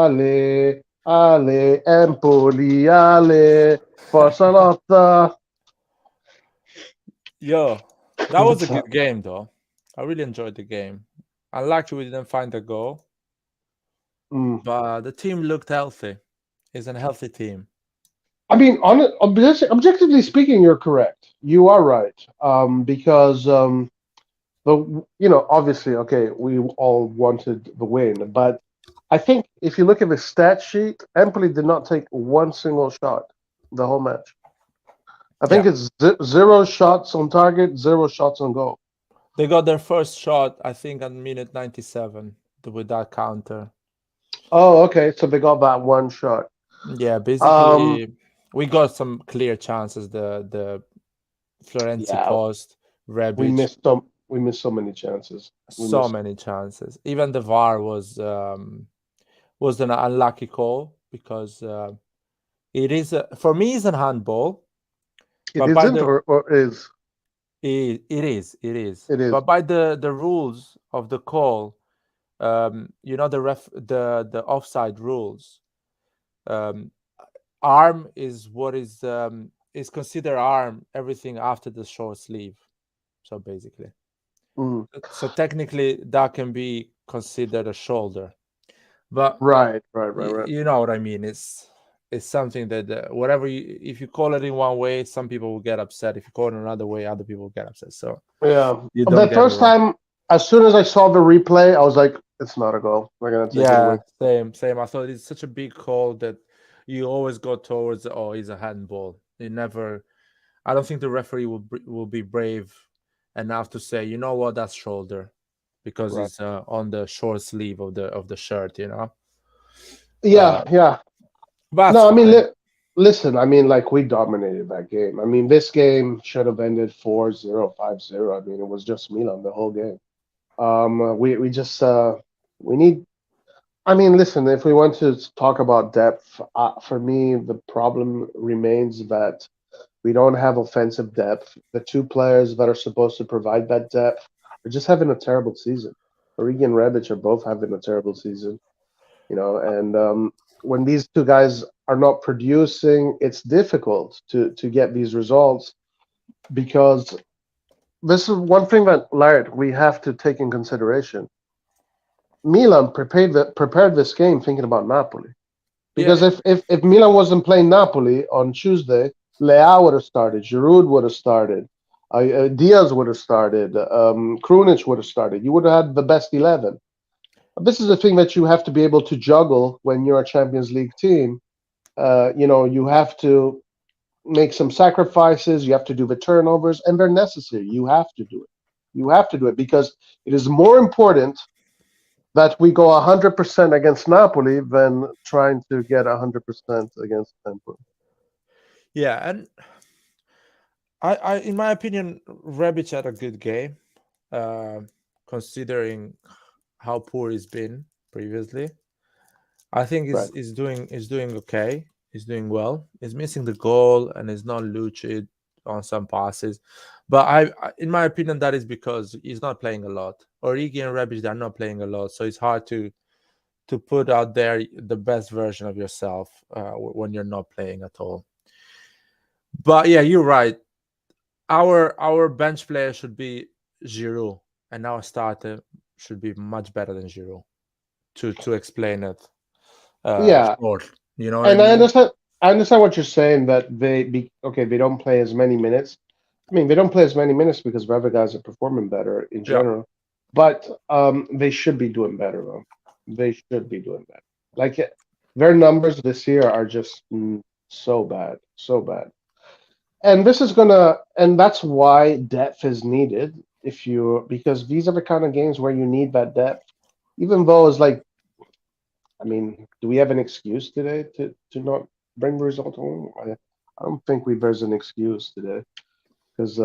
Ale, Ale, Empoli, Ale, Forza Lotta. Yo, that was a What's good up? game, though. I really enjoyed the game. Unlucky we didn't find a goal, Mm. but the team looked healthy. It's a healthy team. I mean, objectively speaking, you're correct. You are right. Because obviously, okay, we all wanted the win, but I think if you look at the stat sheet, Empoli did not take one single shot the whole match. I think Yeah, it's zero shots on target, zero shots on goal. they got their first shot, I think, at minute 97 with that counter. Oh, okay, so they got that one shot. Yeah, Um, basically, we got some clear chances. The Florenzi yeah, post, we Rebic, missed so we missed so many chances. We so missed. many chances. Even the VAR was an unlucky call because it is for me it's an handball, It but by isn't, the or is it is, it is? but by the rules of the call, the offside rules, um, arm is what is considered arm everything after the short sleeve. So basically, Mm, so technically that can be considered a shoulder, but right, right, right, right. you know what I mean. It's something that whatever if you call it in one way, some people will get upset. If you call it another way, other people will get upset. So Yeah, you don't the get me first wrong. time, as soon as I saw the replay, I was like, "It's not a goal. We're gonna take it Yeah, away." same. I thought it's such a big call that you always go towards, oh, it's a handball. You never. I don't think the referee will be brave enough to say, you know what, that's shoulder, because Right. it's on the short sleeve of the shirt. Yeah, yeah. That's No, I mean, fine. listen, I mean, like, we dominated that game. I mean, this game should have ended 4-0, 5-0. I mean, it was just Milan the whole game. We just we need. I mean, listen, if we want to talk about depth, for me, the problem remains that we don't have offensive depth. The two players that are supposed to provide that depth are just having a terrible season. Origi and Rebic are both having a terrible season, and when these two guys are not producing, it's difficult to get these results because this is one thing that, Laird, we have to take in consideration. Milan prepared this game thinking about Napoli. Because Yeah, if Milan wasn't playing Napoli on Tuesday, Leao would have started, Giroud would have started, Diaz would have started, Krunic would have started. You would have had the best 11. This is the thing that you have to be able to juggle when you're a Champions League team. You have to make some sacrifices. You have to do the turnovers, and they're necessary. You have to do it. You have to do it because it is more important that we go 100% against Napoli than trying to get 100% against Empoli. yeah, and in my opinion, Rebic had a good game, uh, considering how poor he's been previously. I think Right. he's doing okay. He's doing well. He's missing the goal and he's not lucid on some passes. But in my opinion, that is because he's not playing a lot. Origi and Rebic, they're not playing a lot, so it's hard to put out there the best version of yourself when you're not playing at all. But yeah, you're right. Our bench player should be Giroud, and our starter should be much better than Giroud. To explain it Yeah, short, you know what I and I mean? understand. I understand what you're saying that okay, they don't play as many minutes. I mean, they don't play as many minutes because the other guys are performing better in Yeah. general, but they should be doing better though. They should be doing better. Like their numbers this year are just so bad, so bad. And that's why depth is needed because these are the kind of games where you need that depth. Even though it's like, I mean, do we have an excuse today to not bring the result home? I don't think there's an excuse today because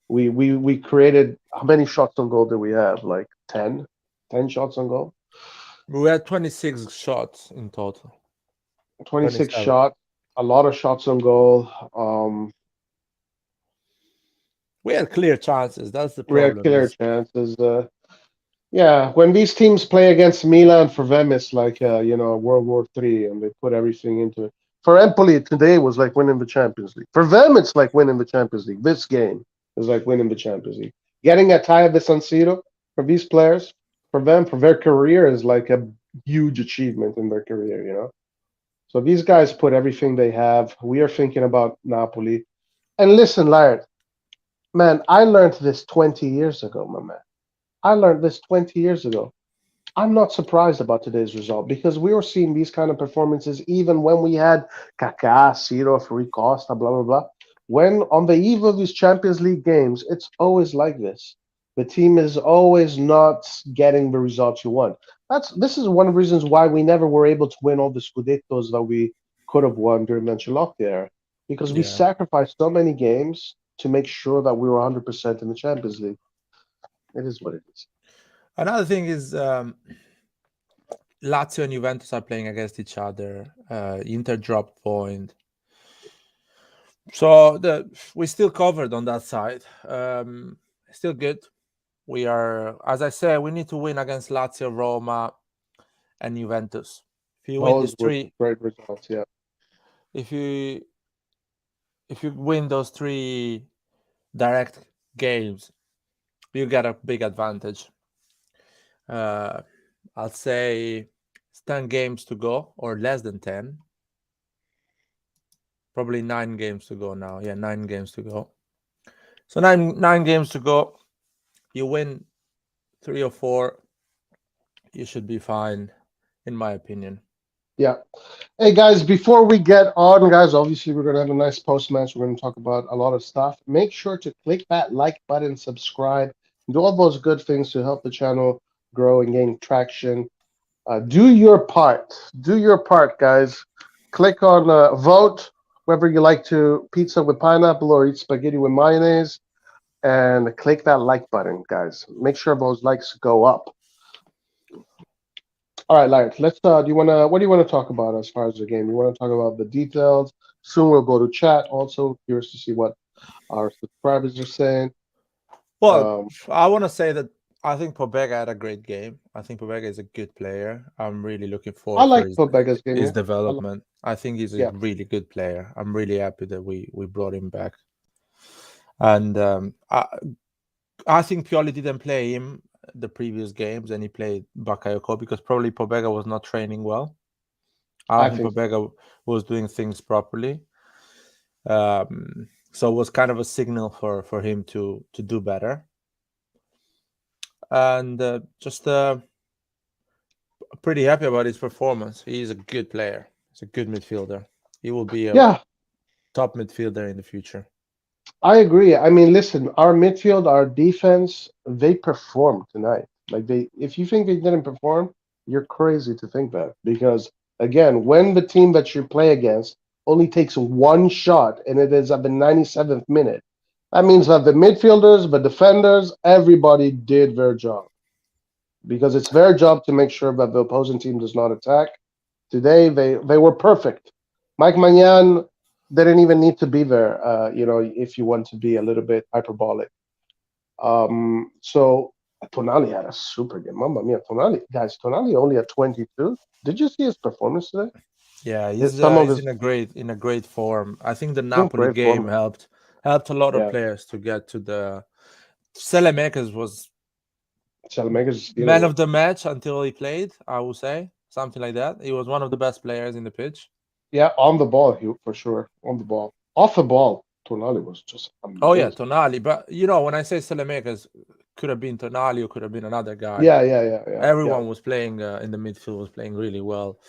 we created, how many shots on goal did we have? Like 10 shots on goal, We had 26 shots in total. 26 27. shots, a lot of shots on goal. We had clear chances. That's the We had problem. clear Is chances. Yeah, when these teams play against Milan, for them it's like World War III, and they put everything into it. For Empoli today was like winning the Champions League. For them, it's like winning the Champions League. This game is like winning the Champions League. Getting a tie at the San Siro for these players, for them, for their career, is like a huge achievement in their career. So these guys put everything they have. We are thinking about Napoli. And listen, Laird, man, I learned this 20 years ago, my man. I learned this 20 years ago. I'm not surprised about today's result because we were seeing these kind of performances even when we had Kaká, Ciro, Rui Costa, blah blah blah. When on the eve of these Champions League games, it's always like this. The team is always not getting the results you want. This is one of the reasons why we never were able to win all the Scudettos that we could have won during the Ancelotti era, because we Yeah. sacrificed so many games to make sure that we were 100% in the Champions League. It is what it is. Another thing is Lazio and Juventus are playing against each other. Inter dropped point, so we still covered on that side. Still good. We are, as I said, we need to win against Lazio, Roma, and Juventus. If you win these Those were three, great results, yeah. if you if you win those three direct games, you get a big advantage. Uh, I'll say it's 10 games to go, or less than 10. Probably 9 games to go now. Yeah, 9 games to go. So nine games to go. You win 3 or 4, you should be fine, in my opinion. Yeah. Hey guys, before we get on, guys, obviously we're gonna have a nice post match. We're gonna talk about a lot of stuff. Make sure to click that like button, subscribe, do all those good things to help the channel grow and gain traction. Do your part. Do your part, guys. Click on vote whether you like to pizza with pineapple or eat spaghetti with mayonnaise, and click that like button, guys. Make sure those likes go up. All right, Larry, let's do you wanna what do you want to talk about as far as the game? You want to talk about the details? Soon we'll go to chat. Also curious to see what our subscribers are saying. Well, Um, I want to say that I think Pobega had a great game. I think Pobega is a good player. I'm really looking I forward for like Pobega's game, his yeah. I like, development. I think he's a yeah, really good player. I'm really happy that we brought him back. And I think Pioli didn't play him the previous games, and he played Bakayoko because probably Pobega was not training well. I I don't think think so. Pobega was doing things properly. So it was kind of a signal for him to do better. And just pretty happy about his performance. He's a good player. He's a good midfielder. He will be a Yeah, top midfielder in the future. I agree. I mean, listen, our midfield, our defense, they performed tonight. Like if you think they didn't perform, you're crazy to think that. Because again, when the team that you play against only takes one shot and it is at the 97th minute, that means that the midfielders, the defenders, everybody did their job. Because it's their job to make sure that the opposing team does not attack. Today, they were perfect. Mike Magnan didn't even need to be there, if you want to be a little bit hyperbolic. So Tonali had a super game. Mamma mia, Tonali, guys, Tonali only at 22. Did you see his performance today? Yeah, Some of he's his in a great form. I think the in Napoli great game form. helped a lot of Yeah, players to get to the. Selemakers was Salamaker's is stealing man it. of the match until he played. I would say something like that. He was one of the best players in the pitch. Yeah, on the ball, he for sure. On the ball. Off the ball, Tonali was just Oh yeah, amazing. Tonali. But when I say Selemakers, could have been Tonali or could have been another guy. Yeah, yeah, yeah, yeah, yeah, Everyone was playing in the midfield was playing really well.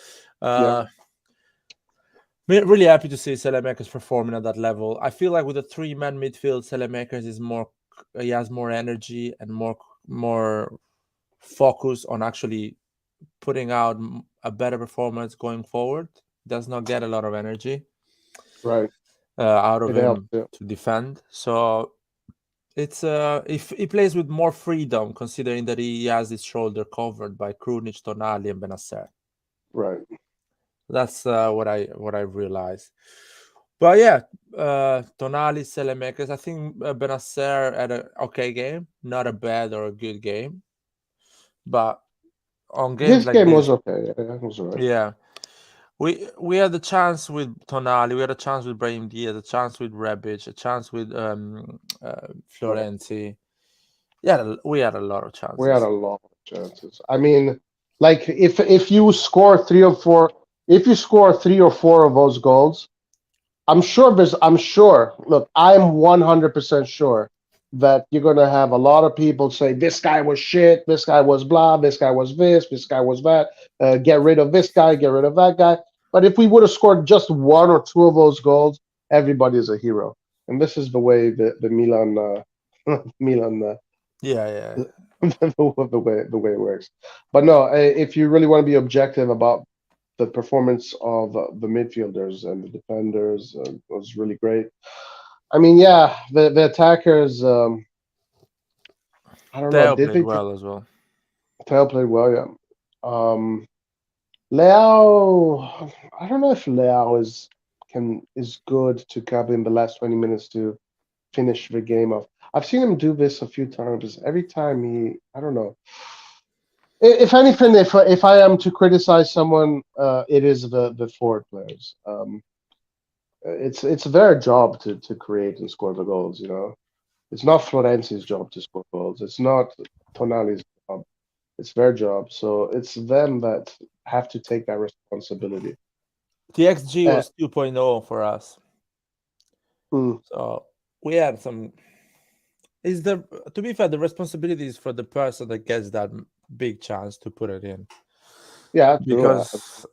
yeah. Uh, Really happy to see Selemakers performing at that level. I feel like with a three-man midfield, Selemakers is more. He has more energy and more focus on actually putting out a better performance going forward. Does not get a lot of energy Right. out of It helps. him Yeah. to defend. So it's if he plays with more freedom, considering that he has his shoulder covered by Krunic, Tonali, and Benasser. Right. That's what I realized. But yeah, Tonali, Selemakers. I think Benasser had an okay game, not a bad or a good game. but on games His like game was this, okay. Yeah, it was alright. yeah, we had a chance with Tonali, we had a chance with Brahim Diaz, a chance with Rebic, a chance with Right. Florenzi. Yeah, we had a lot of We had chances. a lot of chances. I mean, like if you score three or four, if you score three or four of those goals, I'm sure there's. I'm sure. Look, I'm 100% sure that you're gonna have a lot of people say this guy was shit, this guy was blah, this guy was this guy was that. Get rid of this guy, get rid of that guy. But if we would have scored just one or two of those goals, everybody is a hero. And this is the way the Milan Milan Yeah, yeah. the way it works. But no, if you really want to be objective about the performance of the midfielders and the defenders was really great. I mean, yeah, the attackers. I don't know. Theo Did played they? well as well. Teo played well, yeah. Leao. I don't know if Leao is good to come in the last 20 minutes to finish the game off. I've seen him do this a few times. Every time I don't know. If anything, if I am to criticize someone, it is the forward players. It's their job to create and score the goals. It's not Florenzi's job to score goals. It's not Tonali's job. It's their job. So it's them that have to take that responsibility. The XG Uh, was 2.0 for us. mm, So we had some. Is the To be fair, the responsibility is for the person that gets that big chance to put it in, yeah, true. because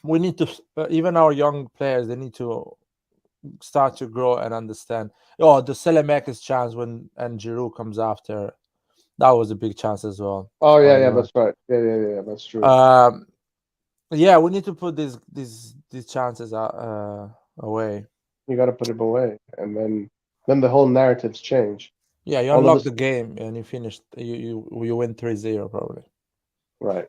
we need to even our young players, they need to start to grow and understand. Oh, the Selemakers chance when and Giroud comes after, that was a big chance as well. Oh yeah, yeah, Uh, that's right. Yeah, that's true. um, yeah, we need to put these chances away. You got to put it away, and then the whole narratives change. Yeah, you All of unlock us, the game and you finished. You win 3-0 probably. right?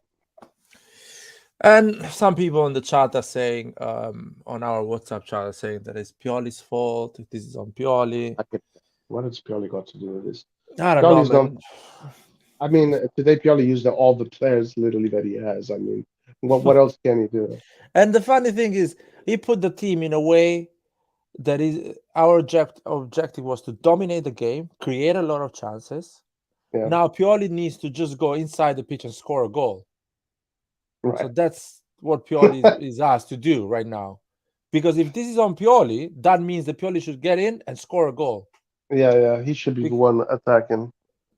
And some people in the chat are saying, on our WhatsApp chat, are saying that it's Pioli's fault. This is on Pioli. What has Pioli got to do with this? I don't know, Pioli's not. man. I mean, today Pioli used all the players literally that he has. I mean, what else can he do? And the funny thing is, he put the team in a way that is our objective was to dominate the game, create a lot of chances. Yeah, Now Pioli needs to just go inside the pitch and score a goal. So right. that's what Pioli is asked to do right now. Because if this is on Pioli, that means that Pioli should get in and score a goal. Yeah. He should be the Be- one attacking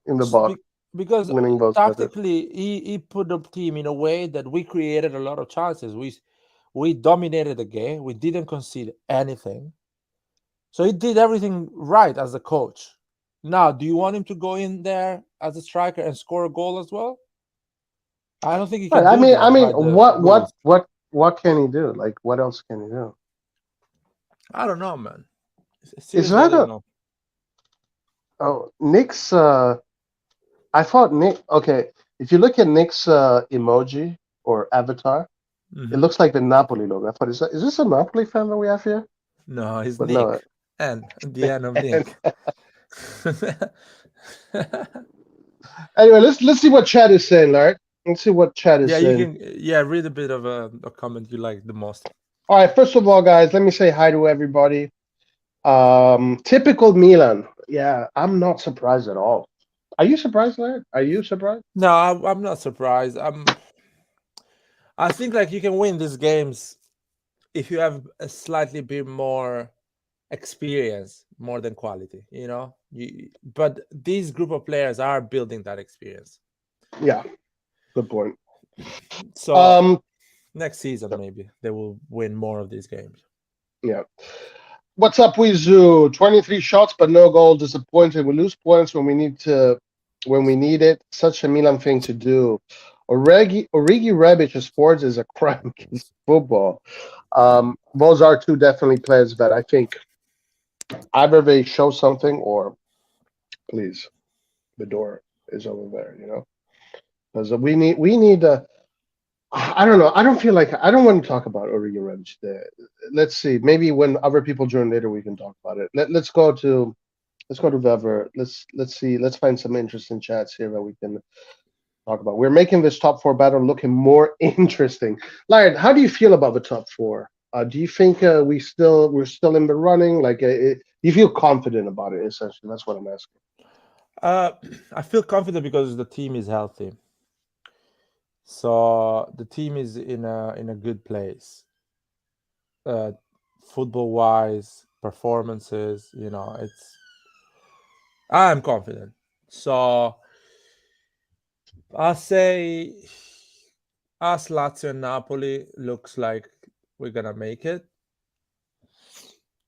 in the box, be- because winning those headers. tactically, he put the team in a way that we created a lot of chances. We dominated the game. We didn't concede anything. So he did everything right as a coach. Now, do you want him to go in there as a striker and score a goal as well? I don't think he Right. can I do mean, I that mean, by the rules. what can he do? Like, what else can he do? I don't know, man. Is Seriously, I that don't a know. Nick's? I thought Nick. Okay, if you look at Nick's emoji or avatar, it Hmm. looks like the Napoli logo. I thought, is this a Napoli fan that we have here? No, he's But no. Nick. And the end of Nick. Anyway, let's see what chat is saying, Larry. Let's see what chat is Yeah, you saying. can. Yeah, read a bit of a comment you like the most. All right, first of all, guys, let me say hi to everybody. Typical Milan. Yeah, I'm not surprised at all. Are you surprised, Larry? Are you surprised? No, I'm not surprised. I think like you can win these games if you have a slightly bit more experience more than quality. But these group of players are building that experience. Yeah, good point. So Um, next season maybe they will win more of these games. yeah. What's up, Wizu? 23 shots, but no goal. Disappointed. We lose points when we need it. Such a Milan thing to do. Origi Rebic sports is a crime against football. Those are two definitely players that I think either they show something or please, the door is over there, because we need I don't know. I don't feel like I don't want to talk about Origi Rebic. Let's see. Maybe when other people join later, we can talk about it. Let's go to the other. Let's see. Let's find some interesting chats here that we can talk about. We're making this top four battle looking more interesting. Lion, how do you feel about the top four? Do you think we're still in the running? Like, do you feel confident about it? Essentially, that's what I'm asking. Uh, I feel confident because the team is healthy. So the team is in a good place. Uh, Football wise, performances, it's I'm confident. So I say us Lazio and Napoli looks like we're gonna make it.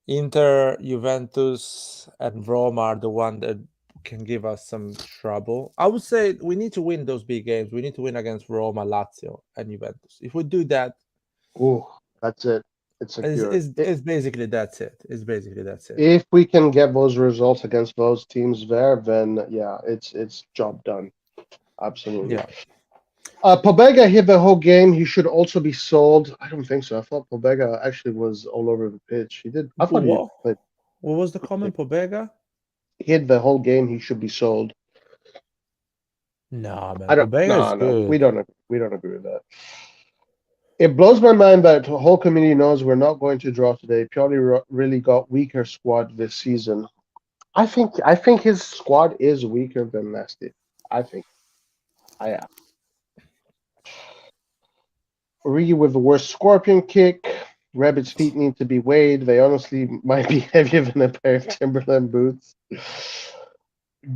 Inter, Juventus, and Roma are the one that can give us some trouble. I would say we need to win those big games. We need to win against Roma, Lazio, and Juventus. If we do that, Ooh, that's it. It's is secure. is is basically that's it. It's basically that's it. If we can get those results against those teams there, then yeah, it's job done. Absolutely. Yeah. Pobega hit the whole game. He should also be sold. I don't think so. I thought Pobega actually was all over the pitch. He did. I thought he What? played. What was the comment, Pobega? Hit the whole game. He should be sold. Nah, man. I don't. Pobega is No, no. We good. don't. We don't agree with that. It blows my mind that the whole community knows we're not going to draw today. Pioli really got weaker squad this season. I think his squad is weaker than last year. I think. I am. Origi with the worst scorpion kick. Rabbit's feet need to be weighed. They honestly might be heavier than a pair of Timberland boots.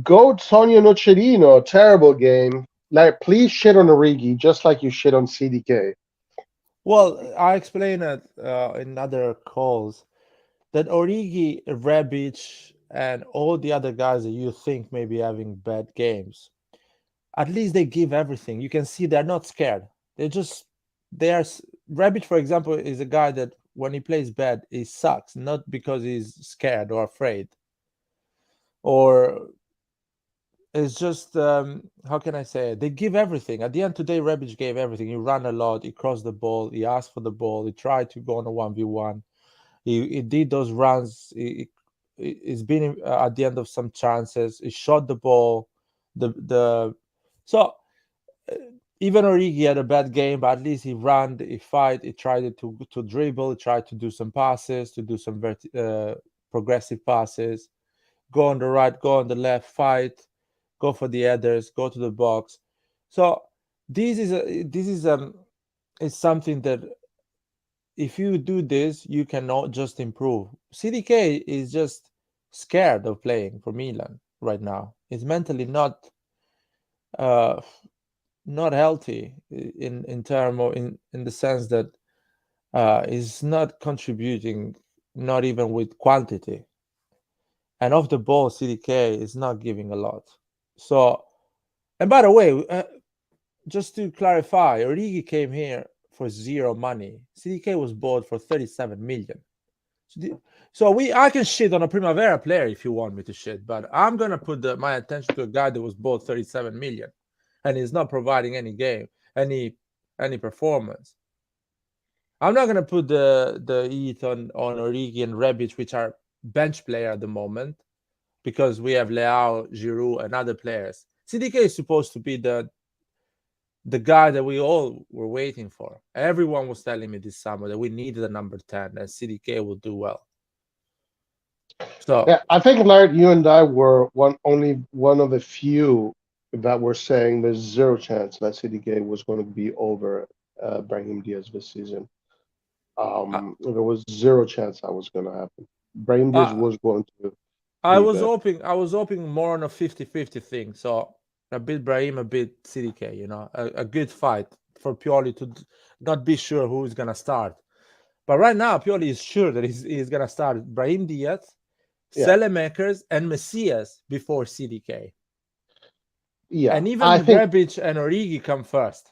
Goat Sonia Nocerino, terrible game. Like, please shit on Origi just like you shit on CDK. Well, I explained it in other calls that Origi, Rebic, and all the other guys that you think may be having bad games, at least they give everything. You can see they're not scared. They just they are. Rebic, for example, is a guy that when he plays bad, he sucks, not because he's scared or afraid, or it's just how can I say it? They give everything. At the end today, Rebic gave everything. He ran a lot. He crossed the ball. He asked for the ball. He tried to go on a 1v1. He did those runs. He's been at the end of some chances. He shot the ball. The so uh, even Origi had a bad game, but at least he ran, he fight, he tried to dribble, he tried to do some passes, to do some progressive passes, go on the right, go on the left, fight, go for the headers, go to the box. So this is something that if you do this, you cannot just improve. CDK is just scared of playing for Milan right now. He's mentally uh, not healthy in term of in the sense that is not contributing, not even with quantity. And off the ball, CDK is not giving a lot. So, and by the way, just to clarify, Origi came here for zero money. CDK was bought for 37 million. So I can shit on a Primavera player if you want me to shit, but I'm gonna put my attention to a guy that was bought 37 million, and he's not providing any game, any performance. I'm not gonna put the heat on Origi and Rebic, which are bench player at the moment, because we have Leao, Giroud, and other players. CDK is supposed to be the guy that we all were waiting for. Everyone was telling me this summer that we needed a number 10 and CDK will do well. So Yeah, I think, Laird, you and I were only one of the few that were saying there's zero chance that CDK was going to be over Brahim Diaz this season. I, There was zero chance that was going to happen. Brahim Diaz I, was going to I be was better. hoping I was hoping more on a 50-50 thing. So a bit Brahim, a bit CDK, a good fight for Pioli to not be sure who's gonna start. But right now, Pioli is sure that he's gonna start Brahim Diaz, Yeah, Selemakers, and Messias before CDK. yeah. And I even think Rebic and Origi come first.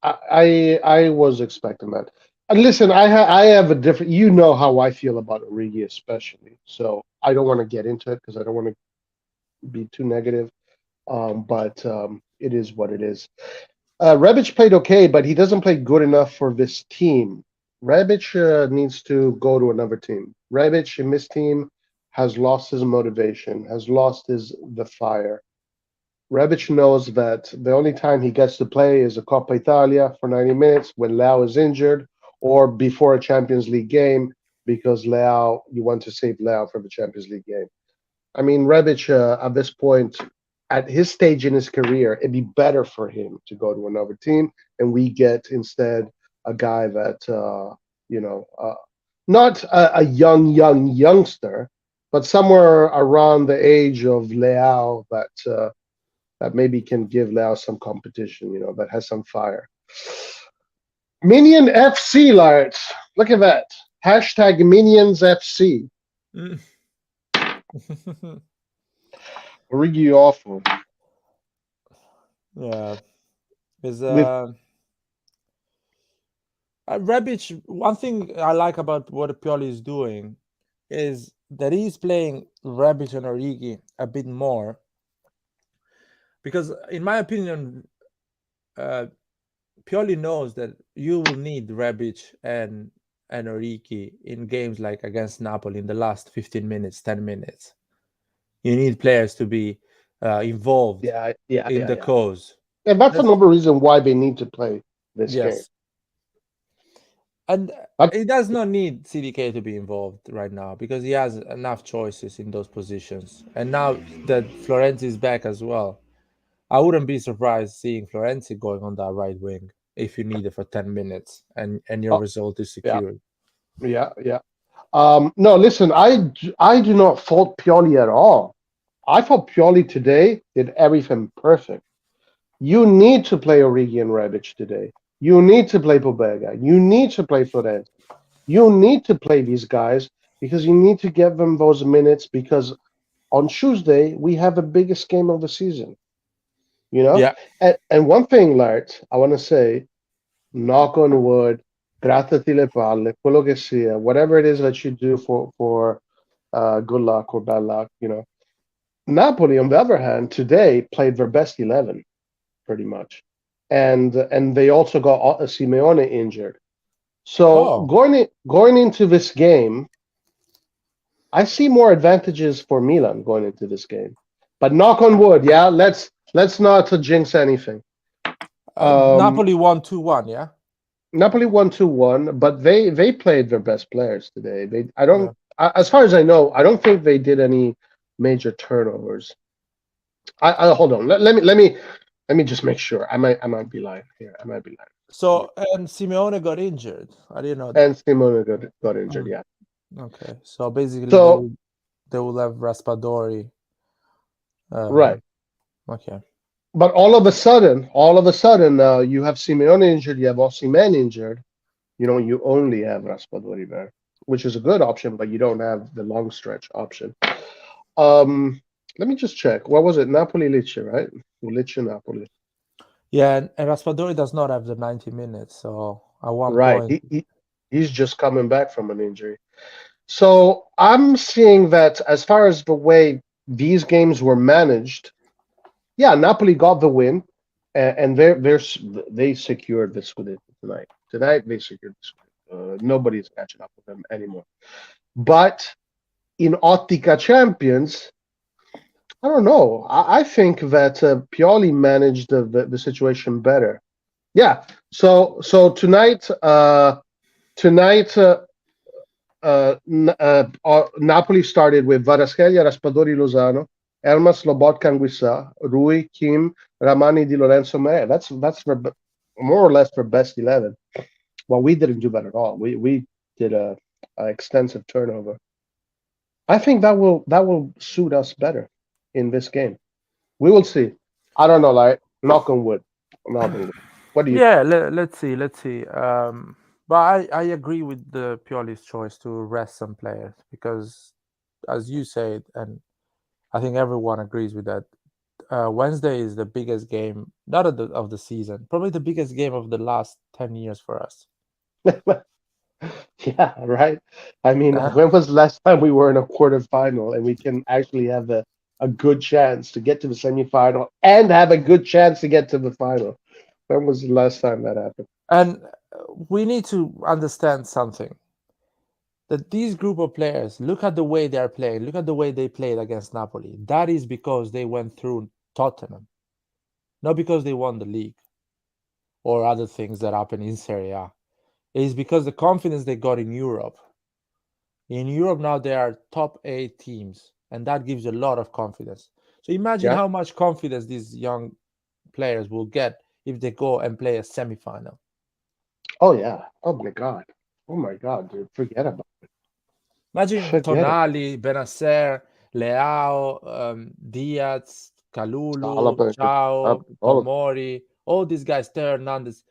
I was expecting that. And listen, I have a different. You know how I feel about Origi, especially. So I don't want to get into it because I don't want to be too negative. But it is what it is. Rebic played okay, but he doesn't play good enough for this team. Rebic needs to go to another team. Rebic in this team has lost his motivation, has lost the fire. Rebic knows that the only time he gets to play is a Coppa Italia for 90 minutes when Leao is injured or before a Champions League game because Leao, you want to save Leao for the Champions League game. I mean, Rebic at this point, at his stage in his career, it'd be better for him to go to another team, and we get instead a guy that, not a youngster, but somewhere around the age of Leao that maybe can give Leao some competition, that has some fire. Minion FC, Lars. Look at that. Hashtag Minions FC. Mm. Origi awful. Yeah, is With Rebic. One thing I like about what Pioli is doing is that he's playing Rebic and Origi a bit more because, in my opinion, uh, Pioli knows that you will need Rebic and Origi in games like against Napoli in the last 15 minutes, 10 minutes. You need players to be involved in the yeah. cause. And that's That's, another reason why they need to play this game. yes. And But it does not need CDK to be involved right now because he has enough choices in those positions. And now that Florenzi is back as well, I wouldn't be surprised seeing Florenzi going on that right wing if you need it for 10 minutes and your oh, result is yeah, secured. yeah. No, listen, I do not fault Pioli at all. I thought Pioli today did everything perfect. You need to play Origi and Rebic today. You need to play Pobega. You need to play Florenzi. You need to play these guys because you need to give them those minutes because on Tuesday we have the biggest game of the season. You know, Yeah. and one thing, Lart, I want to say, knock on wood, grattati le palle, quello che sia, whatever it is that you do for good luck or bad luck. Napoli, on the other hand, today played their best 11, pretty much, and they also got Simeone injured. So Oh, going into this game, I see more advantages for Milan going into this game. But knock on wood, yeah. Let's not jinx anything. Um, Napoli won 2-1, yeah? Napoli won 2-1, but they played their best players today. I Yeah. don't, as far as I know, I don't think they did any major turnovers. I hold on. Let me just make sure. I might be lying here. I might be lying. So, and Simeone got injured. I didn't know And that. Simone got injured. Mm, Yeah. okay. So basically So they will have Raspadori. right, Okay. but all of a sudden, you have Simeone injured. You have Osimhen injured. You only have Raspadori there, which is a good option, but you don't have the long stretch option. Um, Let me just check. What was it? Napoli Lecce, right? Lecce Napoli. Yeah, and Raspadori does not have the 90 minutes. So at one Right. point, He's just coming back from an injury. So I'm seeing that as far as the way these games were managed, yeah, Napoli got the win, and they secured the Scudetto tonight. Tonight they secured the Scudetto. Nobody's catching up with them anymore. But in Ottica Champions, I don't know. I think that Pioli managed the situation better. Yeah. So tonight Napoli started with Varaskelia, Raspadori, Lozano, Elmas, Lobotka, Anguissa, Rui, Kim, Ramani, Di Lorenzo, Mea. That's more or less for best 11. Well, we didn't do that at all. We did a extensive turnover. I think that will suit us better in this game. We will see. I don't know, like knock on wood. Knock on wood. What do you think? yeah, let's see, let's see. But I agree with the Pioli's choice to rest some players because, as you said, and I think everyone agrees with that. Wednesday is the biggest game, not of the season, probably the biggest game of the last 10 years for us. Yeah, right. I mean, when was the last time we were in a quarterfinal and we can actually have a good chance to get to the semifinal and have a good chance to get to the final? When was the last time that happened? And we need to understand something that these group of players look at the way they are playing, look at the way they played against Napoli. That is because they went through Tottenham. not because they won the league or other things that happen in Serie A. It is because the confidence they got in Europe. In Europe now they are top 8 teams, and that gives a lot of confidence. So imagine Yeah. how much confidence these young players will get if they go and play a semifinal. Oh yeah. Oh my God. Oh my God, dude. Imagine Forget it. Tonali, Benacer, Leao, Diaz, Kalulu, Alaba, Chao, all of them. Tomori, all these guys, Theo Hernandez,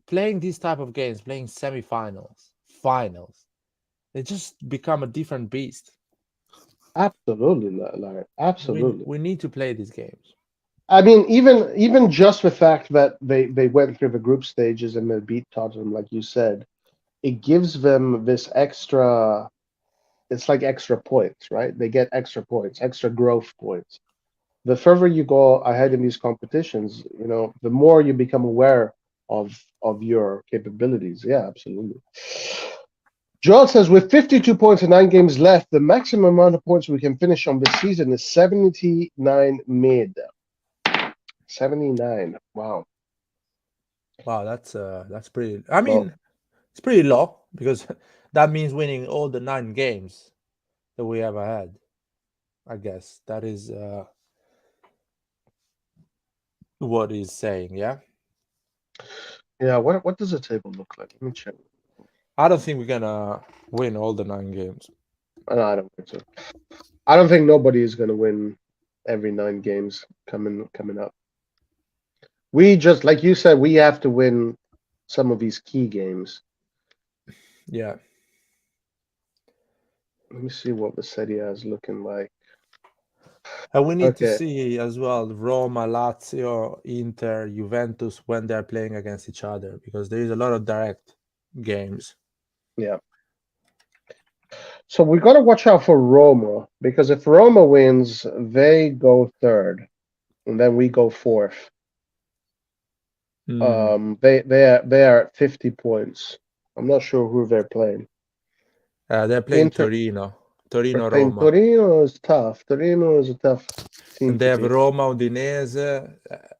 playing these type of games, playing semifinals, finals. They just become a different beast. Absolutely, Larry. We Absolutely. we need to play these games. I mean, even just the fact that they went through the group stages and they beat Tottenham, like you said, it gives them this extra. It's like extra points, right? They get extra points, extra growth points. The further you go ahead in these competitions, the more you become aware of your capabilities. Yeah, absolutely. Joel says with 52 points and 9 games left, the maximum amount of points we can finish on this season is 79 mid. 79. Wow. Wow, that's pretty. I Well, mean, it's pretty low because that means winning all the 9 games that we ever had. I guess that is what he's saying. Yeah, yeah. What does the table look like? Let me check. I don't think we're gonna win all the 9 games. No, I don't think so. I don't think nobody is going to win every 9 games coming up. We just, like you said, we have to win some of these key games. Yeah, Let me see what the Serie A is looking like. and we need to Okay, see as well Roma, Lazio, Inter, Juventus when they're playing against each other because there is a lot of direct games. yeah. So we got to watch out for Roma because if Roma wins, they go third, and then we go fourth. Mm. They are at 50 points. I'm not sure who they're playing. They're playing Inter Torino, they're Torino, playing Roma, Torino is tough. Torino is a tough team and they to have beat. Roma, Udinese.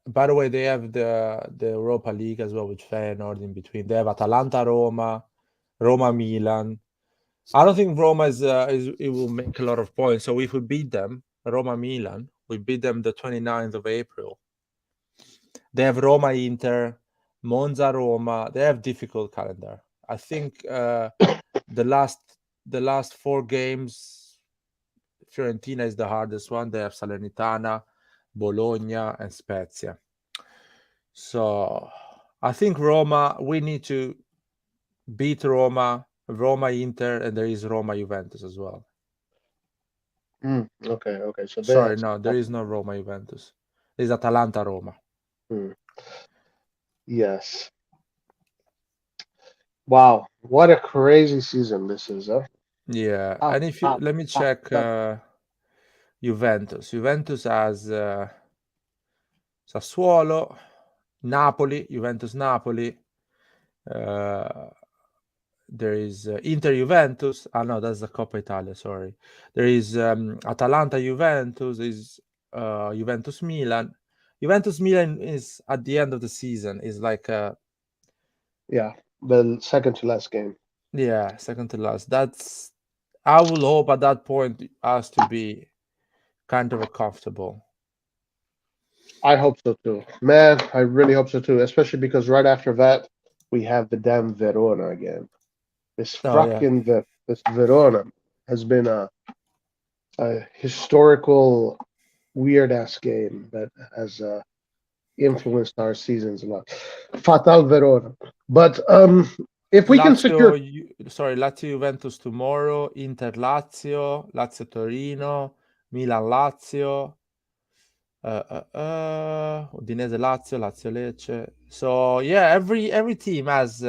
By the way, they have the Europa League as well, with Feyenoord in between. They have Atalanta, Roma, Roma, Milan. I don't think Roma is it will make a lot of points. So if we beat them, Roma, Milan, we beat them the 29th of April. They have Roma, Inter, Monza, Roma. They have difficult calendar. I think the last the last 4 games, Fiorentina is the hardest one. They have Salernitana, Bologna, and Spezia. So I think Roma. We need to beat Roma, Roma, Inter, and there is Roma, Juventus as well. Okay. So they Sorry, have some no, there tough is no ones. Roma, Juventus. There's Atalanta, Roma. Mm, yes. Wow, what a crazy season this is, huh? Yeah, Top, and if you top, let me top, check top. Juventus. Juventus has Sassuolo, Napoli, Juventus, Napoli. Uh, there is Inter Juventus. Ah, no, that's the Coppa Italia. Sorry. There is Atalanta Juventus. Is Juventus Milan. Juventus Milan is at the end of the season. Is like Yeah, the second to last game. yeah, second to last. That's I will hope at that point us to be kind of a comfortable. I hope so too. Man, I really hope so too, especially because right after that, we have the damn Verona again. Oh yeah, This Verona has been a historical weird ass game that has influenced our seasons a lot. Fatal Verona. But if we can secure Sorry, Lazio Juventus tomorrow, Inter Lazio, Lazio Torino, Milan Lazio, Udinese Lazio, Lazio Lecce. So yeah, every team has.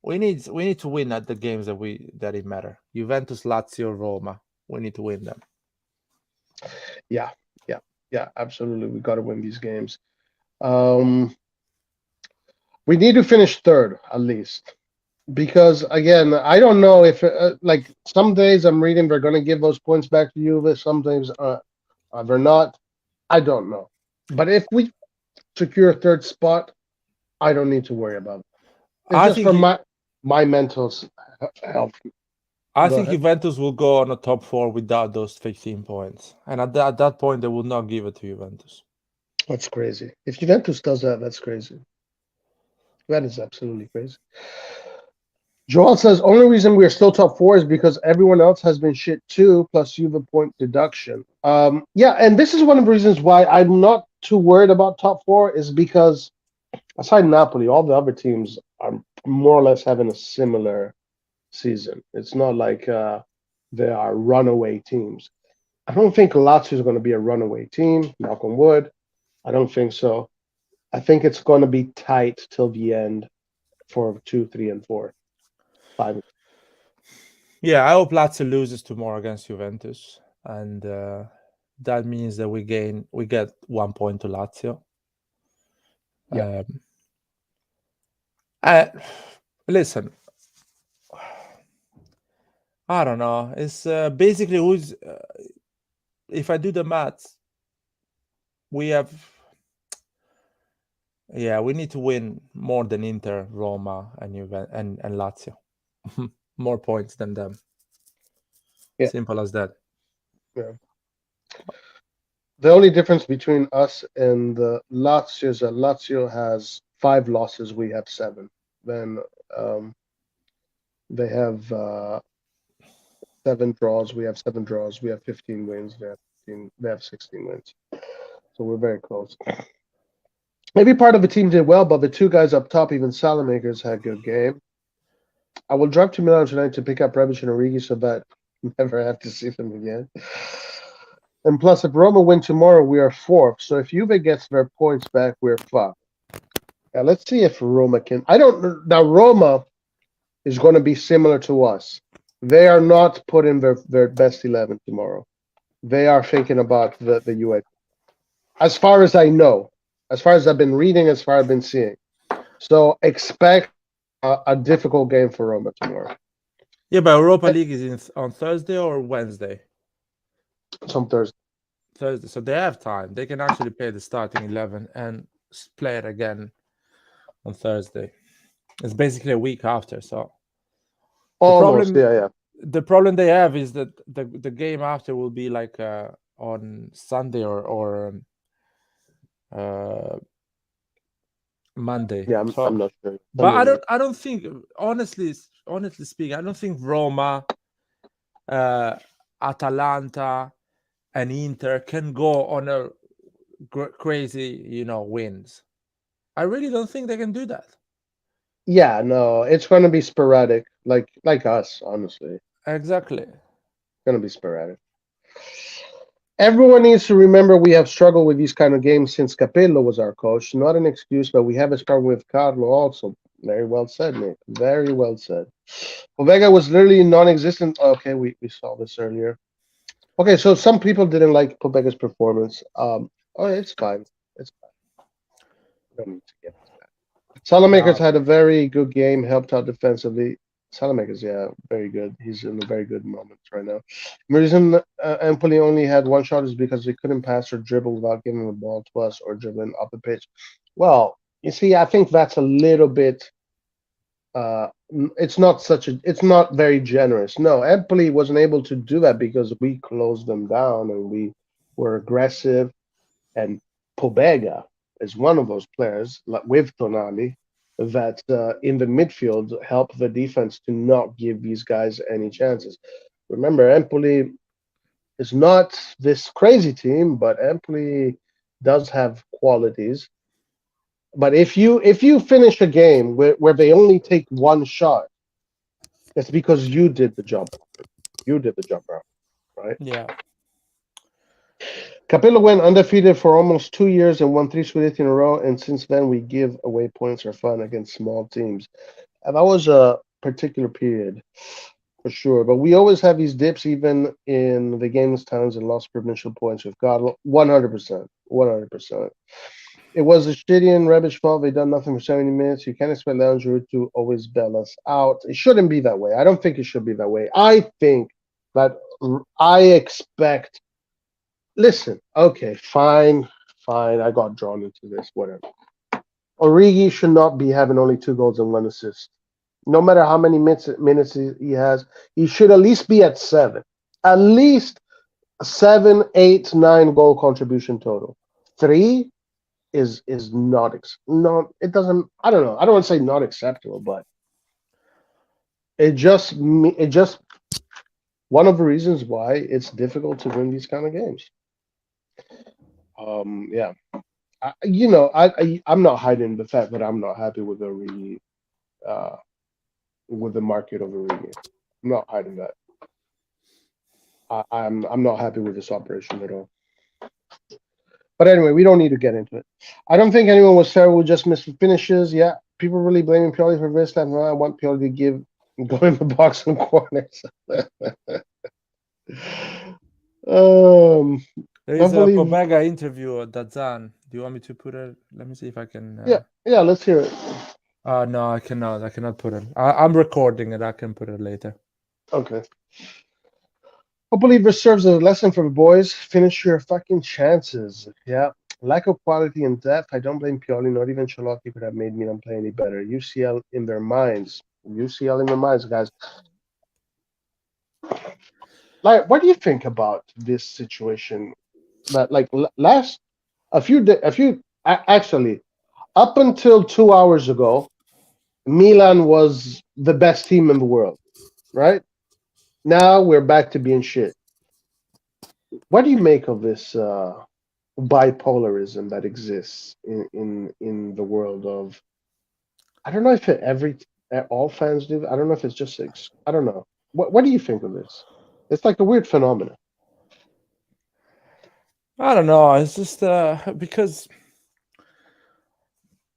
We need to win at the games that it matter. Juventus, Lazio, Roma. We need to win them. yeah, yeah, yeah, absolutely. We got to win these games. Um, we need to finish third at least because again, I don't know if like some days I'm reading they're going to give those points back to Juve. Some days they're not. I don't know. But if we secure a third spot, I don't need to worry about it. It's I just think for he, my mental health. I Go think ahead. Juventus will go on a top four without those 15 points, and at that point they will not give it to Juventus. That's crazy. If Juventus does that, that's crazy. That is absolutely crazy. Joel says only reason we're still top four is because everyone else has been shit too, plus you have a point deduction. Yeah, and this is one of the reasons why I'm not too worried about top four is because aside Napoli, all the other teams are more or less having a similar season. It's not like they are runaway teams. I don't think Lazio is going to be a runaway team. Knock on wood. I don't think so. I think it's going to be tight till the end for 2, 3, and 4, 5. Yeah, I hope Lazio loses tomorrow against Juventus, and that means that we get 1 point to Lazio. Yeah, Um, I, listen, I don't know. It's basically who's. If I do the maths, we have. Yeah, we need to win more than Inter, Roma, and and Lazio. More points than them. yeah, Simple as that. yeah. The only difference between us and the Lazio is that Lazio has 5 losses. We have 7. Then um, they have 7 draws. We have 7 draws. We have 15 wins. They have 15, they have 16 wins. So we're very close. Maybe part of the team did well, but the 2 guys up top, even Salamakers, had a good game. I will drive to Milan tonight to pick up Rebic and Origi so that I never have to see them again. And plus, if Roma win tomorrow, we are fourth. So if Juve gets their points back, we're fucked. Yeah, let's see if Roma can. I don't. Now, Roma is going to be similar to us. They are not putting their best 11 tomorrow. They are thinking about the UA. As far as I know, as far as I've been reading, as far as I've been seeing. So expect a difficult game for Roma tomorrow. Yeah, but Europa League is on Thursday or Wednesday. It's on Thursday. Thursday, so they have time. They can actually play the starting 11 and play it again on Thursday. It's basically a week after. So the Almost, problem, yeah, yeah. the problem they have is that the game after will be like on Sunday or uh, Monday. Yeah, I'm So, not sure. but Sunday night. I don't think honestly speaking, I don't think Roma, Atalanta, and Inter can go on a crazy, wins. I really don't think they can do that. Yeah, no, it's going to be sporadic, like us, honestly. It's Exactly. going to be sporadic. Everyone needs to remember we have struggled with these kind of games since Capello was our coach. Not an excuse, but we have a struggle with Carlo also. Very well said, Nick. Very well said. Ovega was literally non-existent. Okay, we saw this earlier. Okay, so some people didn't like Pobega's performance. Oh, it's fine. It's fine. We don't need to get Salamakers No. had a very good game, helped out defensively. Salamakers, yeah, very good. He's in a very good moment right now. The reason Empoli only had 1 shot is because they couldn't pass or dribble without giving the ball to us or dribbling up the pitch. Well, you see, I think that's a little bit. It's not very generous. No, Empoli wasn't able to do that because we closed them down and we were aggressive. And Pobega is one of those players, like with Tonali, that in the midfield help the defense to not give these guys any chances. Remember, Empoli is not this crazy team, but Empoli does have qualities. But if you finish a game where they only take 1 shot, it's because you did the job. You did the job wrong, right? Yeah. Capello went undefeated for almost 2 years and won 3 Scudetti in a row, and since then we give away points for fun against small teams. And that was a particular period, for sure. But we always have these dips, even in the games times and lost provincial points. We've got 100%, 100%. It was a shitty and rubbish fault. They done nothing for 70 minutes. You can't expect Leandro to always bail us out. It shouldn't be that way. I don't think it should be that way. I think that I expect listen, okay, fine, fine. I got drawn into this, whatever. Origi should not be having only 2 goals and 1 assist. No matter how many minutes he has, he should at least be at 7. At least 7, 8, 9 goal contribution total. Three is not. It doesn't. I don't know. I don't want to say not acceptable, but it just one of the reasons why it's difficult to win these kind of games. Yeah. I'm not hiding the fact that I'm not happy with uh, the market of Origi. I'm not hiding that. I'm not happy with this operation at all. But anyway, we don't need to get into it. I don't think anyone was fair with just missed finishes. Yeah, people really blaming Pioli for this. Like, no, I want Pioli to go in the box and corners. um, There I is a believe. Pobega interview at Dazan. Do you want me to put it? Let me see if I can. Yeah, yeah. Let's hear it. No, I cannot. I cannot put it. I'm recording it. I can put it later. Okay. I believe this serves as a lesson for the boys. Finish your fucking chances. Yeah. Lack of quality and depth. I don't blame Pioli. Not even Chalotti could have made Milan play any better. UCL in their minds. UCL in their minds, guys. Like, what do you think about this situation? That like last a few actually up until 2 hours ago, Milan was the best team in the world, right? Now we're back to being shit. What do you make of this bipolarism that exists in the world of? I don't know if all fans do. I don't know if it's just I don't know. What do you think of this? It's like a weird phenomenon. I don't know. It's just because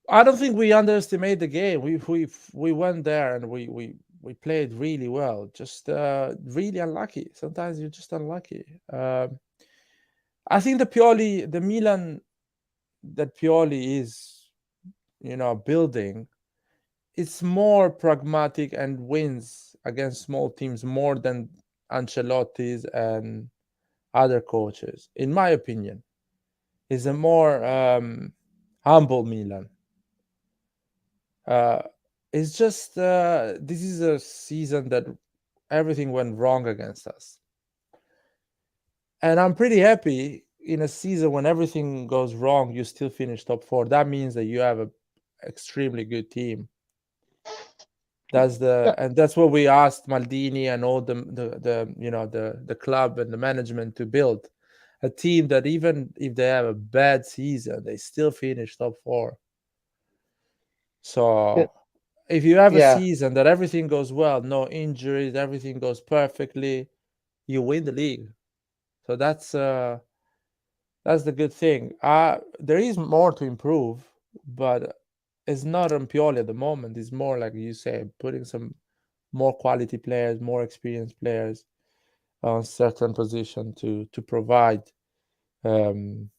I don't think we underestimate the game. We went there and we played really well. Just really unlucky. Sometimes you're just unlucky. I think the Milan that Pioli is, building, it's more pragmatic and wins against small teams more than Ancelotti's and other coaches. In my opinion, is a more humble Milan. Uh, it's just this is a season that everything went wrong against us, and I'm pretty happy in a season when everything goes wrong, you still finish top four. That means that you have a extremely good team. Yeah, That's what we asked Maldini and all the club and the management to build a team that even if they have a bad season, they still finish top four. yeah, So if you have a yeah. season that everything goes well, no injuries, everything goes perfectly, you win the league. So that's the good thing. There is more to improve, but it's not on Pioli at the moment. It's more like you say, putting some more quality players, more experienced players on certain position to provide um,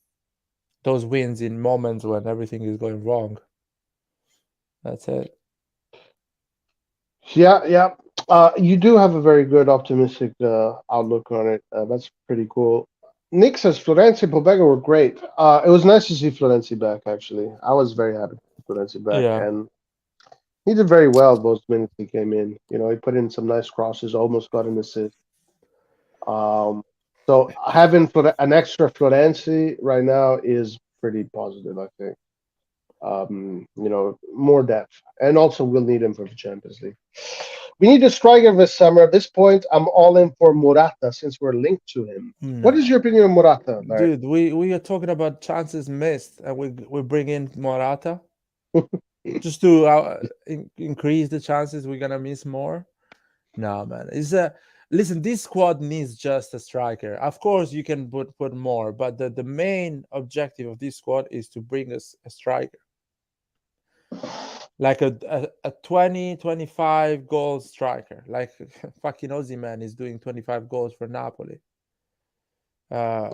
those wins in moments when everything is going wrong. That's it. Yeah, yeah. You do have a very good optimistic outlook on it. That's pretty cool. Nick says Florenzi and Pobega were great. It was nice to see Florenzi back, actually. I was very happy to see Florenzi back. Yeah. And he did very well those minutes he came in. He put in some nice crosses, almost got an assist. Um, so having an extra Florenzi right now is pretty positive, I think. More depth. And also we'll need him for the Champions League. We need a striker this summer. At this point, I'm all in for Morata since we're linked to him. What is No. your opinion on Morata, Larry? Dude, we are talking about chances missed, and we bring in Morata just to increase the chances we're gonna miss more. No, man. It's a Listen. This squad needs just a striker. Of course, you can put more, but the main objective of this squad is to bring us a striker, like a 20, 25 goal striker, like fucking Man is doing 25 goals for Napoli. Uh,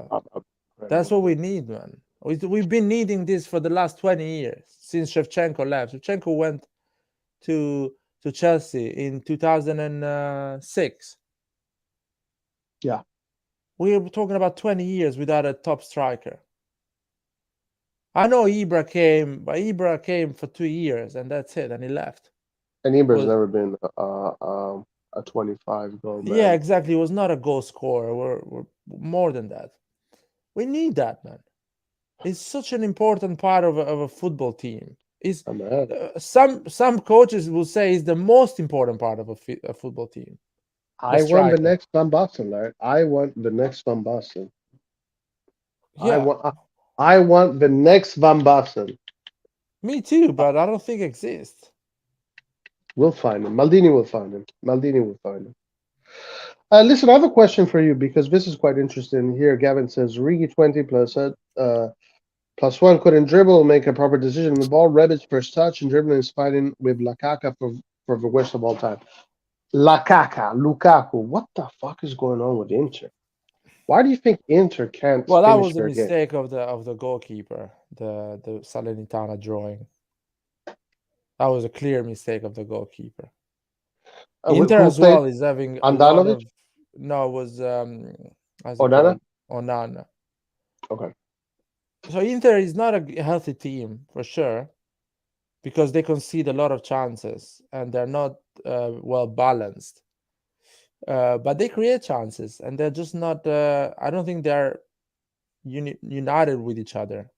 That's Incredible. what we need, man. We've been needing this for the last 20 years since Shevchenko left. Shevchenko went to to Chelsea in 2006. Yeah. We're talking about 20 years without a top striker. I know Ibra came, but Ibra came for 2 years and that's it, and he left. And Iber's Was never been a 25 goal Yeah, man. exactly. He was not a goal scorer. We're more than that. We need that, man. It's such an important part of a football team. Is Man. some coaches will say is the most important part of a football team. The I want the striker. next Van Basten, Larry. I want the next Van Basten. I Yeah, want I want the next Van Basten. me too, but I don't think it exists. We'll find him. Maldini will find him. Maldini will find him. Listen, I have a question for you because this is quite interesting. Here, Gavin says Rigi 20 plus one couldn't dribble, make a proper decision on the ball. Rebic first touch and dribbling is fighting with Lakaka for the worst of all time. Lukaku. What the fuck is going on with Inter? Why do you think Inter can't Well, that finish was a their game? mistake of the goalkeeper, the Salernitana drawing. That was a clear mistake of the goalkeeper. Inter Who as played well is having a lot Andanovic? of no, it was how's it Onana? called? Onana. Okay. So Inter is not a healthy team for sure because they concede a lot of chances and they're not well balanced. But they create chances and they're just not. I don't think they're united with each other.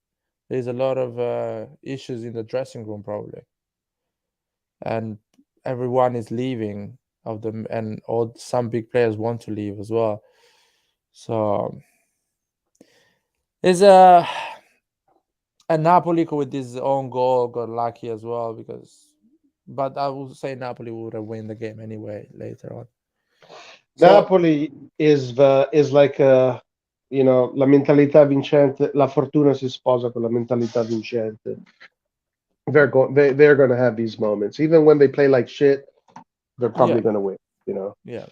There's a lot of issues in the dressing room probably, and everyone is leaving of them, and all some big players want to leave as well. So is a Napoli with his own goal got lucky as well because, but I would say Napoli would have won the game anyway later on. So Napoli is like la mentalità vincente, la fortuna si sposa con la mentalità vincente. They're going to have these moments even when they play like shit. They're yeah, probably going to win, you know. yeah.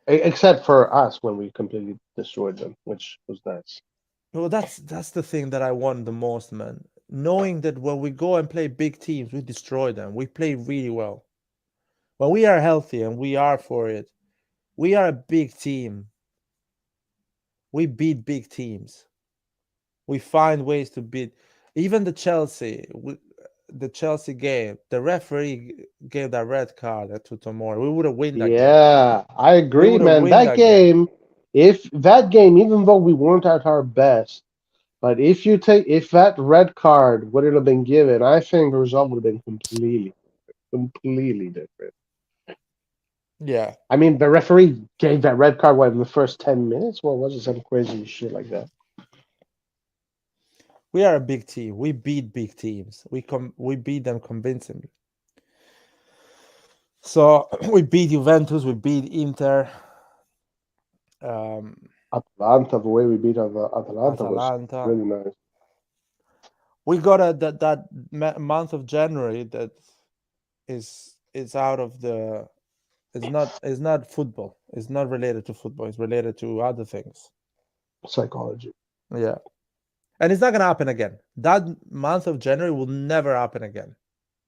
Except for us when we completely destroyed them, which was nice. Well, that's the thing that I want the most, man. Knowing that when we go and play big teams, we destroy them. We play really well. When we are healthy and we are for it, we are a big team. We beat big teams. We find ways to beat even the Chelsea. The Chelsea game, the referee gave that red card to Tomori. We would have win that game. Yeah, I We agree, would have man. win That that game. game, if that game, even though we weren't at our best, but if that red card would have been given, I think the result would have been completely different. Yeah, I mean, the referee gave that red card what in the first 10 minutes. What was it? Some crazy shit like that. we are a big team. We beat big teams. We beat them convincingly. So we beat Juventus. We beat Inter. Um, Atalanta, the way we beat Atalanta was Atalanta. really nice. We got that month of January that is out of the. It's not football. It's not related to football. It's related to other things. Psychology. Yeah, and it's not gonna happen again. That month of January will never happen again.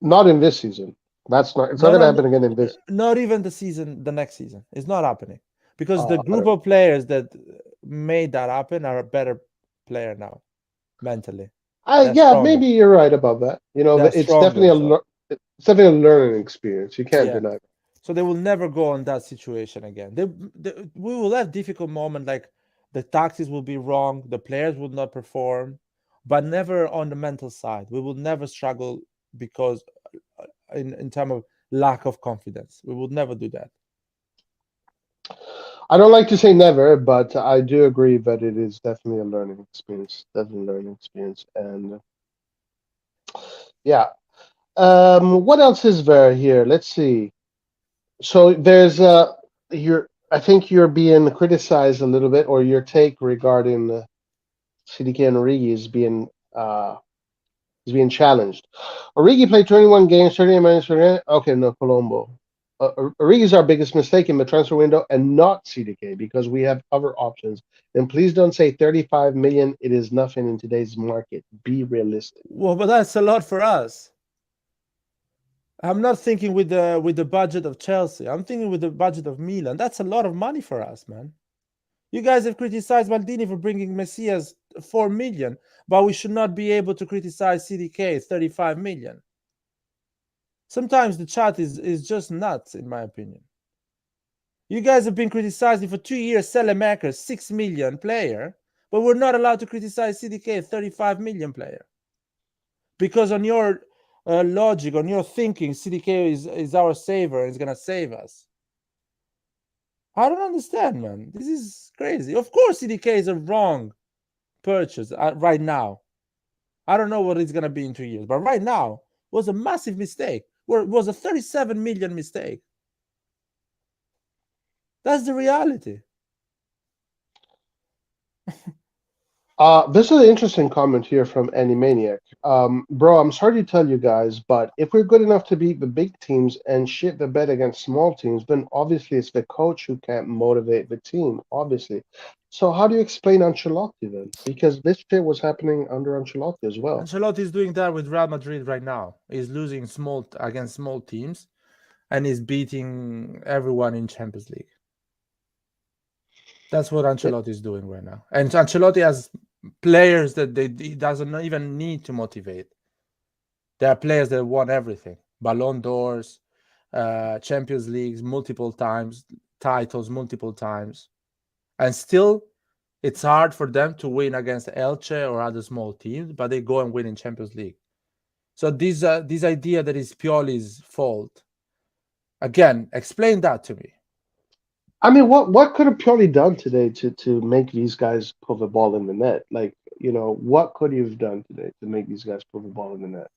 Not in this season. That's not. It's not No, going to no, happen again in this. not even the next season. It's not happening because the I group don't know. of players that made that happen are a better player now mentally. They're Yeah, stronger. maybe you're right about that. You know, They're it's definitely stronger. So it's definitely a learning experience. You can't yeah, deny it. so they will never go on that situation again. We will have difficult moment like the taxes will be wrong, the players will not perform, but never on the mental side. We will never struggle because in terms of lack of confidence, we will never do that. I don't like to say never, but I do agree that it is definitely a learning experience. Definitely a learning experience. And yeah. What else is there here? Let's see. So there's you're I think you're being criticized a little bit, or your take regarding CDK and Origi is being challenged. Origi played 21 games, 38 minutes. Okay, no, Colombo. Origi is our biggest mistake in the transfer window, and not CDK because we have other options. And please don't say 35 million. It is nothing in today's market. Be realistic. Well, but that's a lot for us. I'm not thinking with the budget of Chelsea. I'm thinking with the budget of Milan. That's a lot of money for us, man. You guys have criticized Maldini for bringing Messias 4 million, but we should not be able to criticize CDK 35 million. Sometimes the chat is just nuts, in my opinion. You guys have been criticizing for 2 years Selemaker, 6 million player, but we're not allowed to criticize CDK, 35 million player. Because on your logic, on your thinking, CDK is our saver and is going to save us. I don't understand, man. This is crazy. Of course, CDK is a wrong purchase right now. I don't know what it's going to be in 2 years, but right now was a massive mistake. It was a 37 million mistake. That's the reality. This is an interesting comment here from Animaniac. Bro, I'm sorry to tell you guys, but if we're good enough to beat the big teams and shit the bed against small teams, then obviously it's the coach who can't motivate the team, obviously. So how do you explain Ancelotti then? Because this shit was happening under Ancelotti as well. Ancelotti is doing that with Real Madrid right now. He's losing against small teams, and he's beating everyone in Champions League. That's what Ancelotti is doing right now. And Ancelotti has players that he doesn't even need to motivate. There are players that won everything. Ballon d'Ors, Champions Leagues multiple times, titles multiple times. And still, it's hard for them to win against Elche or other small teams, but they go and win in Champions League. So this idea that is Pioli's fault, again, explain that to me. I mean, what could have Pioli done today to make these guys put the ball in the net? Like, you know, what could he have done today to make these guys put the ball in the net?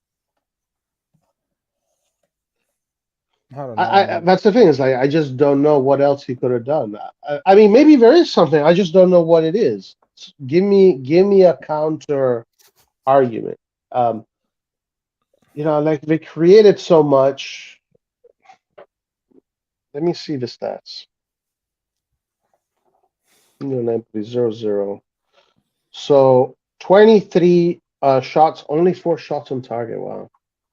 I don't know. That's the thing, is like I just don't know what else he could have done. I mean, maybe there is something. I just don't know what it is. Give me a counter argument. You know, like they created so much. Let me see the stats. Empoli 0-0. So 23 shots, only 4 shots on target. Wow,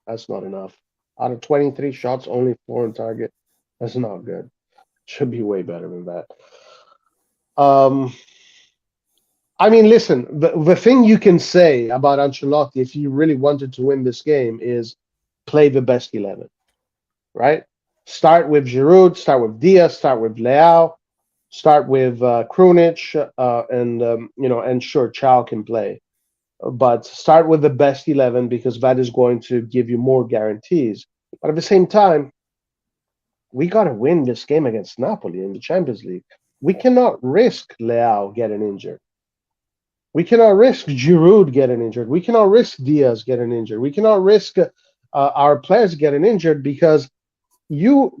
that's not enough. Out of 23 shots, only 4 on target. That's not good. Should be way better than that. I mean, listen, the thing you can say about Ancelotti, if you really wanted to win this game, is play the best 11, right? Start with Giroud, start with Diaz, start with Leao, start with Krunic, and you know, and sure, Chow can play, but start with the best 11 because that is going to give you more guarantees. But at the same time, we got to win this game against Napoli in the Champions League. We cannot risk Leao getting injured. We cannot risk Giroud getting injured. We cannot risk Diaz getting injured. We cannot risk our players getting injured because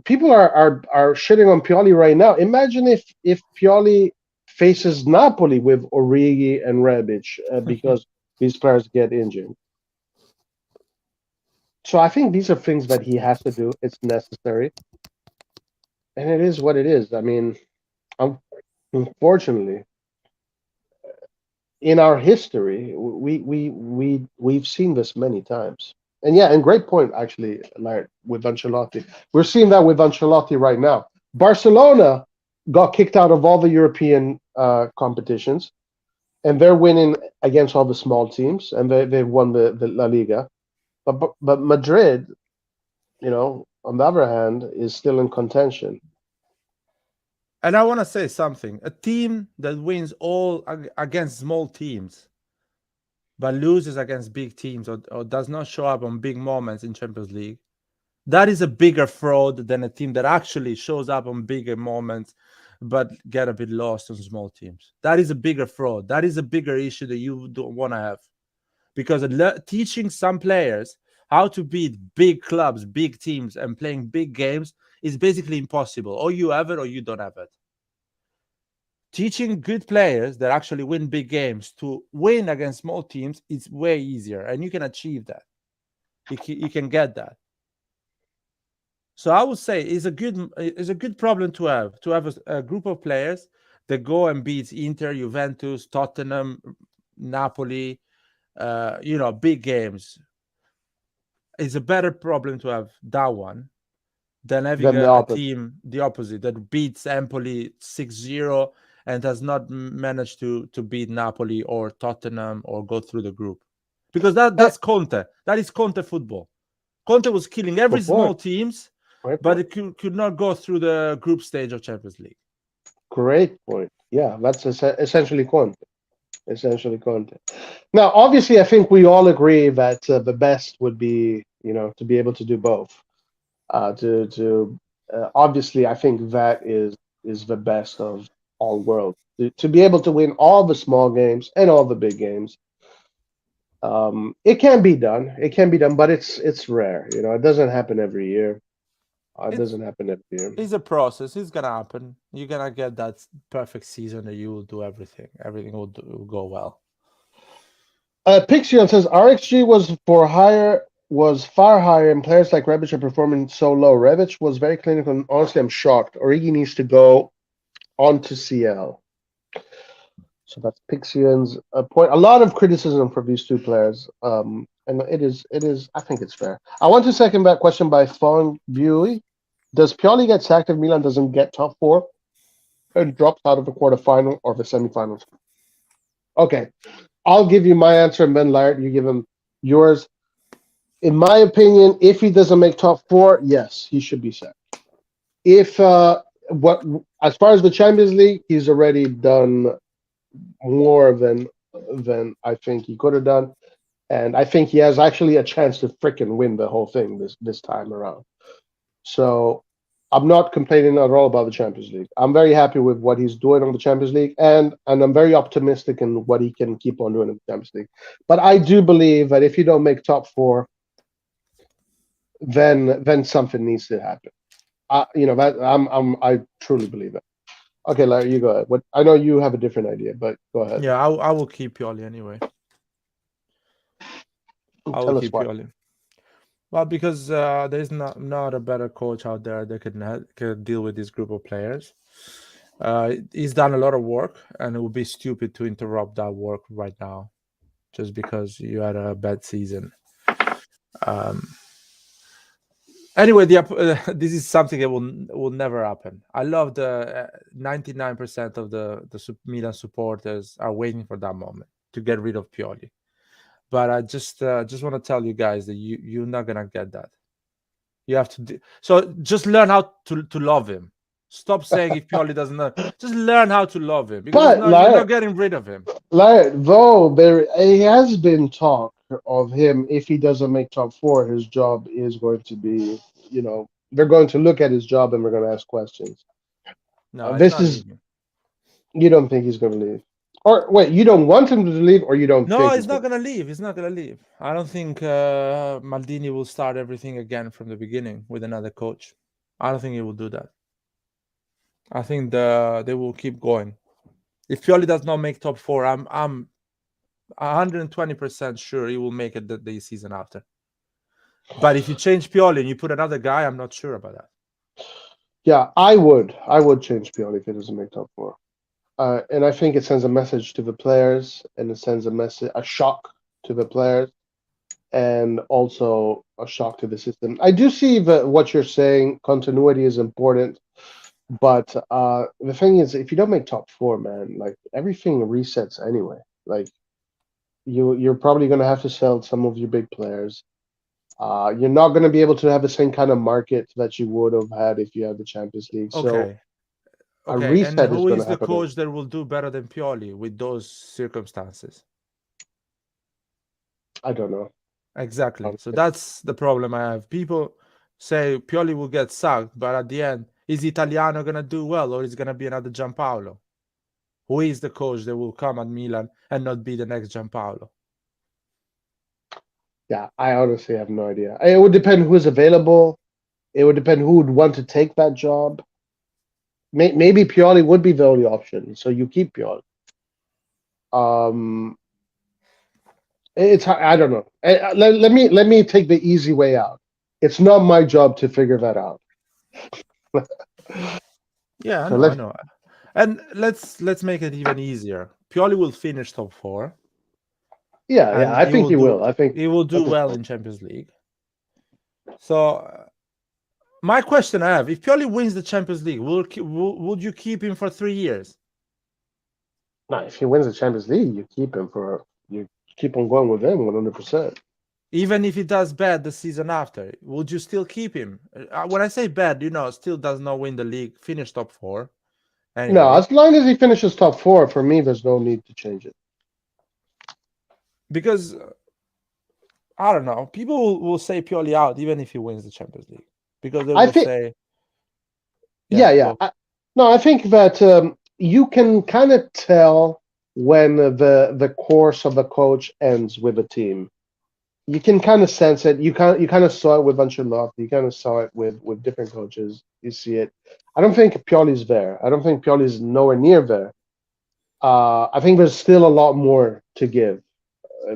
people are shitting on Pioli right now. Imagine if Pioli faces Napoli with Origi and Rebic because these players get injured. So I think these are things that he has to do. It's necessary, and it is what it is. I mean, unfortunately, in our history, we've seen this many times. And yeah, and great point actually, like with Ancelotti. We're seeing that with Ancelotti right now. Barcelona got kicked out of all the European competitions, and they're winning against all the small teams, and they've won the La Liga. But Madrid, you know, on the other hand, is still in contention. And I want to say something. A team that wins all against small teams, but loses against big teams or does not show up on big moments in Champions League, that is a bigger fraud than a team that actually shows up on bigger moments but get a bit lost on small teams. That is a bigger fraud. That is a bigger issue that you don't want to have. Because teaching some players how to beat big clubs, big teams, and playing big games is basically impossible. Or you have it or you don't have it. Teaching good players that actually win big games to win against small teams is way easier, and you can achieve that. You can get that. So I would say it's a good problem to have a group of players that go and beat Inter, Juventus, Tottenham, Napoli, big games. It's a better problem to have that one than having a team, the opposite, that beats Empoli 6-0 and has not managed to beat Napoli or Tottenham or go through the group, because Eh, that's Conte. That is Conte football. Conte was killing every good small point. teams, Great but point. it could not go through the group stage of Champions League. Great point. Yeah, that's essentially Conte. Essentially Conte. Now, obviously, I think we all agree that the best would be, to be able to do both. To Obviously, I think that is the best of all worlds. To be able to win all the small games and all the big games. It can be done. It can be done, but it's rare. It doesn't happen every year. It It's doesn't happen every year. it's a process. It's gonna happen. You're gonna get that perfect season that you will do everything. Everything will go well. Pixion says RxG was far higher, and players like Rebic are performing so low. Rebic was very clinical, and honestly, I'm shocked. Origi needs to go on to CL. So that's Pixion's point. A lot of criticism for these two players, and it is. I think it's fair. I want to second that question by Fong Buey. Does Pioli get sacked if Milan doesn't get top four and drops out of the quarterfinal or the semifinals? Okay, I'll give you my answer, and then Laird, you give him yours. In my opinion, if he doesn't make top four, yes, he should be sacked. If what As far as the Champions League, he's already done more than I think he could have done, and I think he has actually a chance to freaking win the whole thing this time around. So I'm not complaining at all about the Champions League. I'm very happy with what he's doing on the Champions League, and I'm very optimistic in what he can keep on doing in the Champions League. But I do believe that if you don't make top four, then something needs to happen. I truly believe it. Okay, Larry, you go ahead. What I know you have a different idea, but go ahead. Yeah, I will keep Pioli anyway. I will Tell us keep why. Pioli. Well, because there's not a better coach out there that could deal with this group of players. He's done a lot of work, and it would be stupid to interrupt that work right now, just because you had a bad season. Um, anyway, this is something that will never happen. I love the 99% of the Milan supporters are waiting for that moment to get rid of Pioli. But I just want to tell you guys that you're not gonna get that. You have to so just learn how to love him. Stop saying if Pioli doesn't know. Just learn how to love him, because But you're not getting rid of him. Though there has been talk of him, if he doesn't make top four, his job is going to be, they're going to look at his job and they're going to ask questions. No, it's This not is leaving. You don't think he's going to leave, or wait, you don't want him to leave, or you don't No, think he's he's not going gonna leave. He's not gonna leave. I don't think Maldini will start everything again from the beginning with another coach. I don't think he will do that. I think they will keep going. If Pioli does not make top four, I'm 120% sure he will make it the season after. But if you change Pioli and you put another guy, I'm not sure about that. Yeah, I would change Pioli if he doesn't make top four. And I think it sends a message to the players, and it sends a shock to the players, and also a shock to the system. I do see what you're saying. Continuity is important, but the thing is, if you don't make top four, man, like everything resets anyway. Like you're probably gonna have to sell some of your big players. You're not going to be able to have the same kind of market that you would have had if you had the Champions League. So Okay. a Okay. And reset is who going to is the happen. coach that will do better than Pioli with those circumstances? I don't know. Exactly. So Honestly. that's the problem I have. People say Pioli will get sacked, but at the end, is Italiano gonna do well, or is it gonna be another Giampaolo? Who is the coach that will come at Milan and not be the next Giampaolo? Yeah, I honestly have no idea. It would depend who's available. It would depend who would want to take that job. Maybe Pioli would be the only option, so you keep Pioli. Um, I don't know. Let me take the easy way out. It's not my job to figure that out. Yeah, So I let's know. And let's make it even easier. Pioli will finish top four, yeah, and I think he will. I think he will do at this well point. in Champions League. So my question I have: if Pioli wins the Champions League, would you keep him for 3 years? Now, if he wins the Champions League, you keep on going with him 100%. Even if he does bad the season after, would you still keep him? When I say bad, still does not win the league, finish top four No, anyway. as long as he finishes top four, for me, there's no need to change it. Because I don't know, people will say Pioli out even if he wins the Champions League, because they I will think, say, yeah, yeah, yeah. go. No, I think that you can kind of tell when the course of a coach ends with a team. You can kind of sense it. You kind of saw it with Ancelotti. You kind of saw it with different coaches. You see it. I don't think Pioli's there. I don't think Pioli's nowhere near there. I think there's still a lot more to give.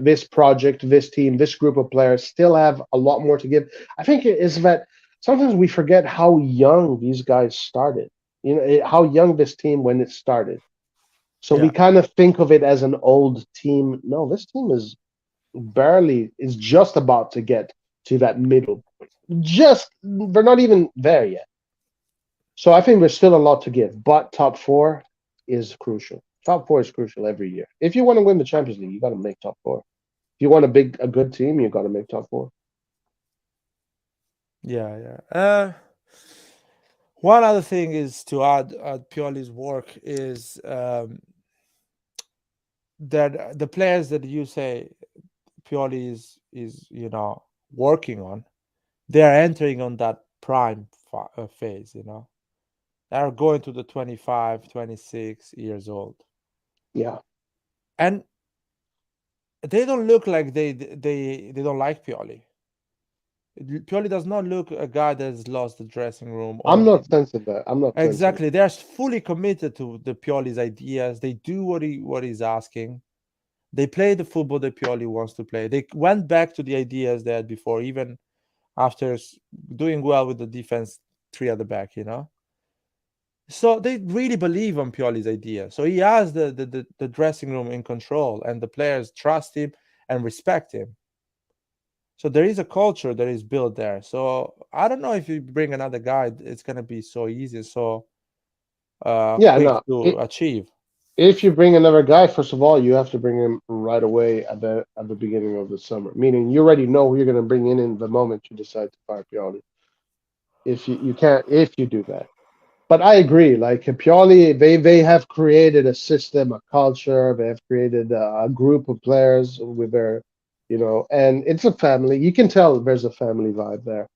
This project, this team, this group of players still have a lot more to give. I think it is that sometimes we forget how young these guys started. How young this team when it started. So we Yeah, kind of think of it as an old team. No, this team is just about to get to that middle point. Just they're not even there yet. So I think there's still a lot to give, but top four is crucial. Top four is crucial every year. If you want to win the Champions League, you got to make top four. If you want a good team, you got to make top four. yeah, yeah. One other thing is to add Pioli's work is that the players that you say Pioli is working on, they are entering on that prime phase. They are going to the 25, 26 years old, Yeah, and they don't look like they don't like Pioli. Pioli does not look a guy that has lost the dressing room I'm or not sensing that. I'm not sensing. exactly. They're fully committed to the Pioli's ideas. They do what he's asking. They play the football that Pioli wants to play. They went back to the ideas they had before, even after doing well with the defense, three at the back. So they really believe on Pioli's idea. So he has the dressing room in control, and the players trust him and respect him. So there is a culture that is built there. So I don't know if you bring another guy, it's gonna be so easy, so Yeah, quick no. to achieve. If you bring another guy, first of all, you have to bring him right away at the beginning of the summer. Meaning you already know who you're going to bring in the moment you decide to fire Pioli. If you can't if you do that. But I agree. Like Pioli, they have created a system, a culture. They have created a group of players with and it's a family. You can tell there's a family vibe there,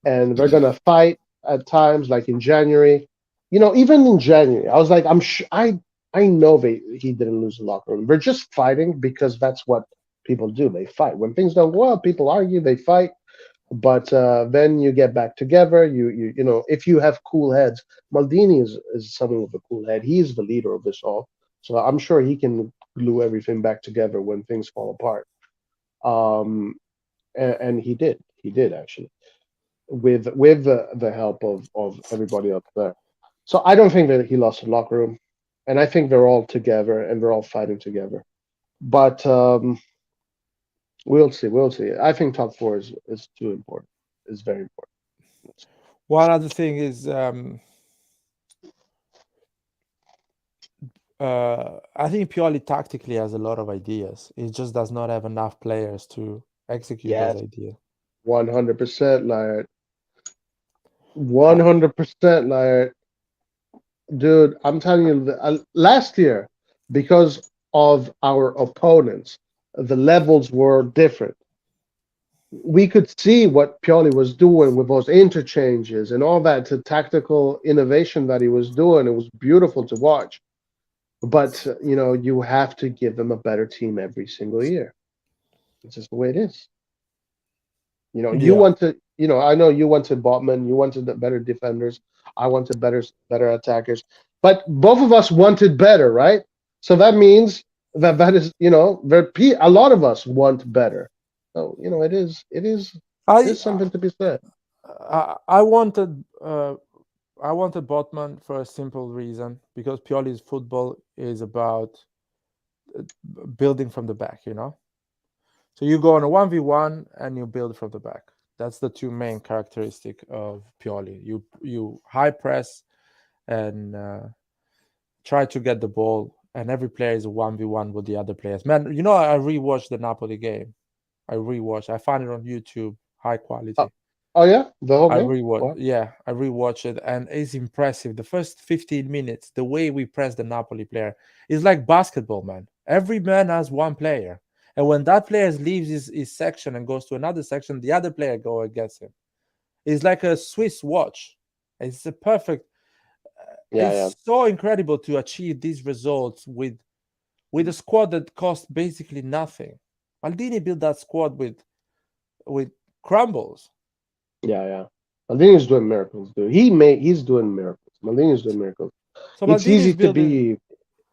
and they're gonna fight at times. Like in January, even in January, I was like, I know he didn't lose the locker room. They're just fighting because that's what people do. They fight when things don't go well. People argue. They fight, but then you get back together. If you have cool heads, Maldini is someone with a cool head. He's the leader of this all, so I'm sure he can glue everything back together when things fall apart. Um, and he did actually with the help of everybody else there. So I don't think that he lost the locker room, and I think they're all together and they're all fighting together. But we'll see. We'll see. I think top four is too important. Is very important. One other thing is I think Pioli tactically has a lot of ideas. He just does not have enough players to execute those Yes, ideas. 100% liar. Uh, 100% liar. Dude, I'm telling you, last year, because of our opponents, the levels were different. We could see what Pioli was doing with those interchanges and all that, the tactical innovation that he was doing. It was beautiful to watch. But, you have to give them a better team every single year. It's just the way it is. You yeah, wanted, I know you wanted Botman, you wanted the better defenders. I wanted better attackers. But both of us wanted better, right? So that means that is, a lot of us want better. So, it is I something to be said. I wanted Botman for a simple reason, because Pioli's football is about building from the back. So you go on a 1v1 and you build from the back. That's the two main characteristic of Pioli. You high press and try to get the ball and every player is a 1v1 with the other players. Man, you know, I rewatched the Napoli game. I found it on YouTube, high Oh, quality. oh yeah, the whole game. What? Yeah, I rewatched it, and it's impressive. The first 15 minutes, the way we press the Napoli player is like basketball, man. Every man has one player, and when that player leaves his section and goes to another section, the other player go against him. It's like a Swiss watch. It's a perfect. Yeah, yeah, It's so incredible to achieve these results with a squad that cost basically nothing. Maldini built that squad with crumbles. yeah, yeah. Maldini's doing miracles, dude. He's doing miracles. Maldini's doing miracles. So It's Maldini is easy to building. be.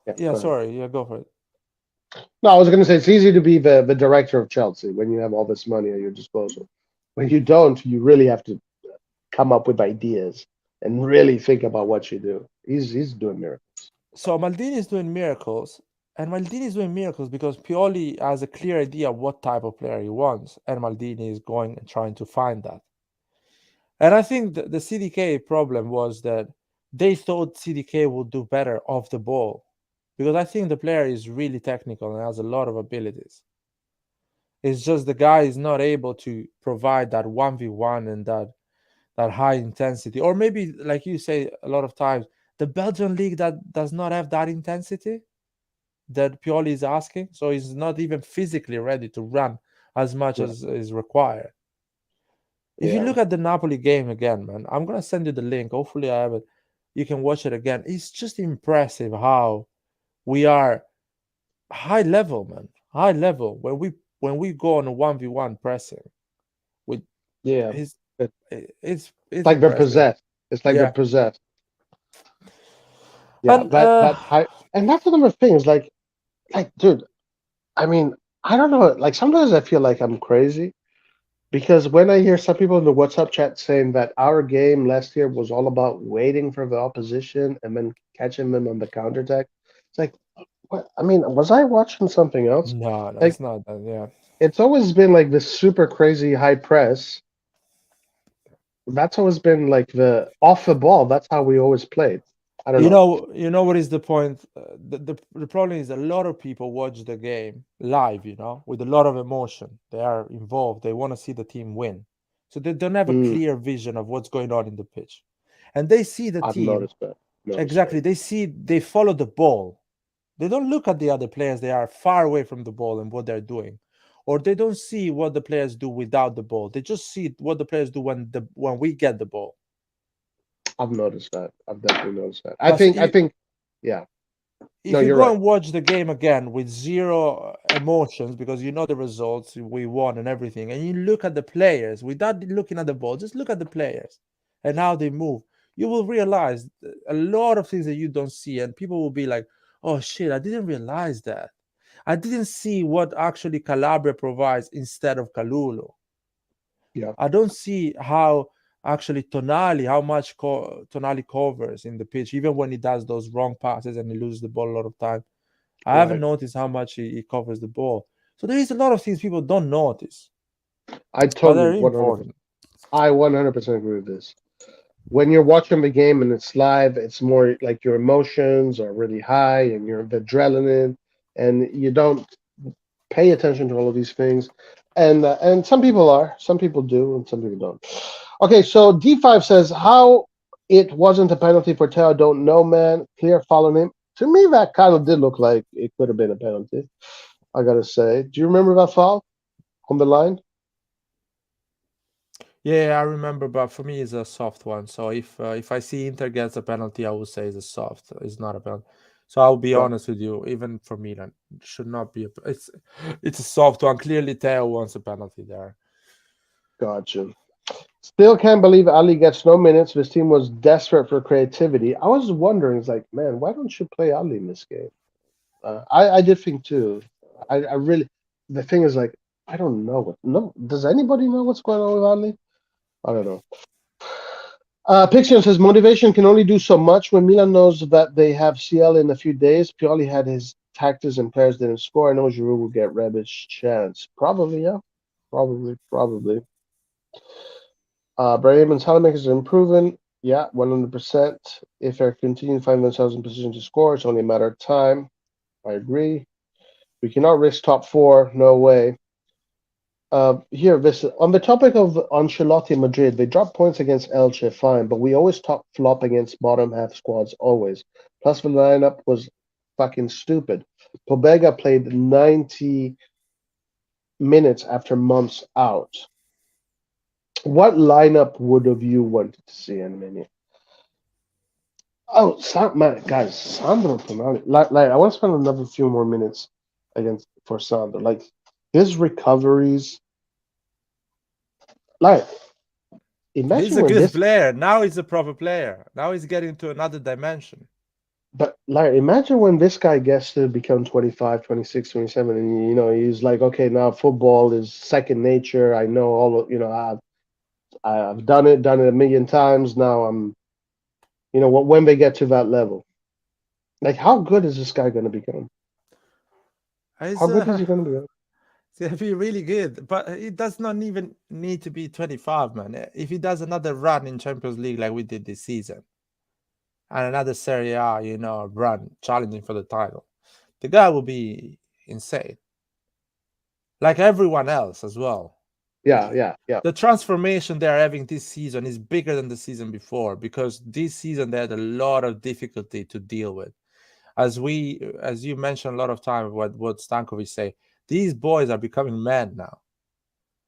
Yeah, Yeah, go ahead. sorry. Yeah, go for it. No, I was going to say it's easy to be the director of Chelsea when you have all this money at your disposal. When you don't, you really have to come up with ideas and really think about what you do. He's doing miracles. So Maldini is doing miracles, and Maldini is doing miracles because Pioli has a clear idea what type of player he wants, and Maldini is going and trying to find that. And I think the CDK problem was that they thought CDK would do better off the ball because I think the player is really technical and has a lot of abilities. It's just the guy is not able to provide that 1v1 and that high intensity, or maybe like you say a lot of times, the Belgian league that does not have that intensity that Pioli is asking, so he's not even physically ready to run as much Yeah, as is required. If you yeah, look at the Napoli game again, man, I'm gonna send you the link. Hopefully, I have it. You can watch it again. It's just impressive how we are high level, man. High level when we go on a 1v1 pressing with yeah. his, It's it's like they're impressive. possessed. It's like they're Yeah, possessed. Yeah, and that high, and that's another thing. Is like, dude. I mean, I don't know. Like sometimes I feel like I'm crazy because when I hear some people in the WhatsApp chat saying that our game last year was all about waiting for the opposition and then catching them on the counterattack, it's like, what? I mean, was I watching something else? no, no, Like, it's not that. Yeah. it's always been like this super crazy high press. That's always been like the off the ball. That's how we always played. I don't know. You know what is the point? The problem is a lot of people watch the game live, with a lot of emotion. They are involved. They want to see the team win. So they don't have a Mm, clear vision of what's going on in the pitch. And they see the I've team, noticed that. Noticed that. exactly. They follow the ball. They don't look at the other players. They are far away from the ball and what they're doing. Or they don't see what the players do without the ball. They just see what the players do when we get the ball. I've noticed that. I've definitely noticed that. I But think. I think. Yeah. No, if you you're go right. and watch the game again with zero emotions because you know the results, we won and everything, and you look at the players without looking at the ball, just look at the players and how they move, you will realize a lot of things that you don't see, and people will be like, oh shit, I didn't realize that. I didn't see what actually Calabria provides instead of Kalulu. Yeah. I don't see how actually how much Tonali covers in the pitch, even when he does those wrong passes and he loses the ball a lot of time. I haven't Right. noticed how much he covers the ball. So there is a lot of things people don't notice, I but totally they're 100%. important. I 100% agree with this. When you're watching the game and it's live, it's more like your emotions are really high and your adrenaline, and you don't pay attention to all of these things. And some people do, and some people don't. Okay, so D5 says how it wasn't a penalty for Teo. Don't know, man. Clear following him. To me, that kind of did look like it could have been a penalty. I gotta say. Do you remember that foul on the line? Yeah, I remember, but for me, it's a soft one. So if I see Inter gets a penalty, I would say it's a soft. It's not a penalty. So I'll be Got, honest with you. Even for Milan, it should not be a. It's a soft one. Clearly, Teo wants a penalty there. gotcha. Still can't believe Ali gets no minutes. This team was desperate for creativity. I was wondering, it's like, man, why don't you play Ali in this game? I did think too. I really, the thing is like, I don't know what. No, does anybody know what's going on with Ali? I don't know. Pixion says motivation can only do so much when Milan knows that they have CL in a few days. Pioli had his tactics and players didn't score. I know Giroud will get Rebic chance. Probably, yeah. Probably. Brahim and Salamakers are improving. Yeah, 100%. If they continue to find themselves in position to score, it's only a matter of time. I agree. We cannot risk top four. No way. Here, this on the topic of Ancelotti Madrid, they dropped points against Elche, fine, but we always top flop against bottom half squads, always. Plus, the lineup was fucking stupid. Pobega played 90 minutes after months out. What lineup would have you wanted to see in a minute? Oh, man, guys, Sandro Tonali. Like, I want to spend another few more minutes against for Sandro. Like, his recoveries. Like, He's imagine a when good this. player. Now he's a proper player. Now he's getting to another dimension. But like, imagine when this guy gets to become 25, 26, 27, and he's like, okay, now football is second nature. I know all of, I've done it a million times. Now when they get to that level, like, how good is this guy going to become? How He's, good is he going to become? it's gonna be really good, but it does not even need to be 25, man. If he does another run in Champions League like we did this season, and another Serie A, run challenging for the title, the guy will be insane. Like everyone else as well. Yeah, yeah, yeah, The transformation they're having this season is bigger than the season before because this season they had a lot of difficulty to deal with. As you mentioned a lot of time, what Stankovic say, these boys are becoming men now.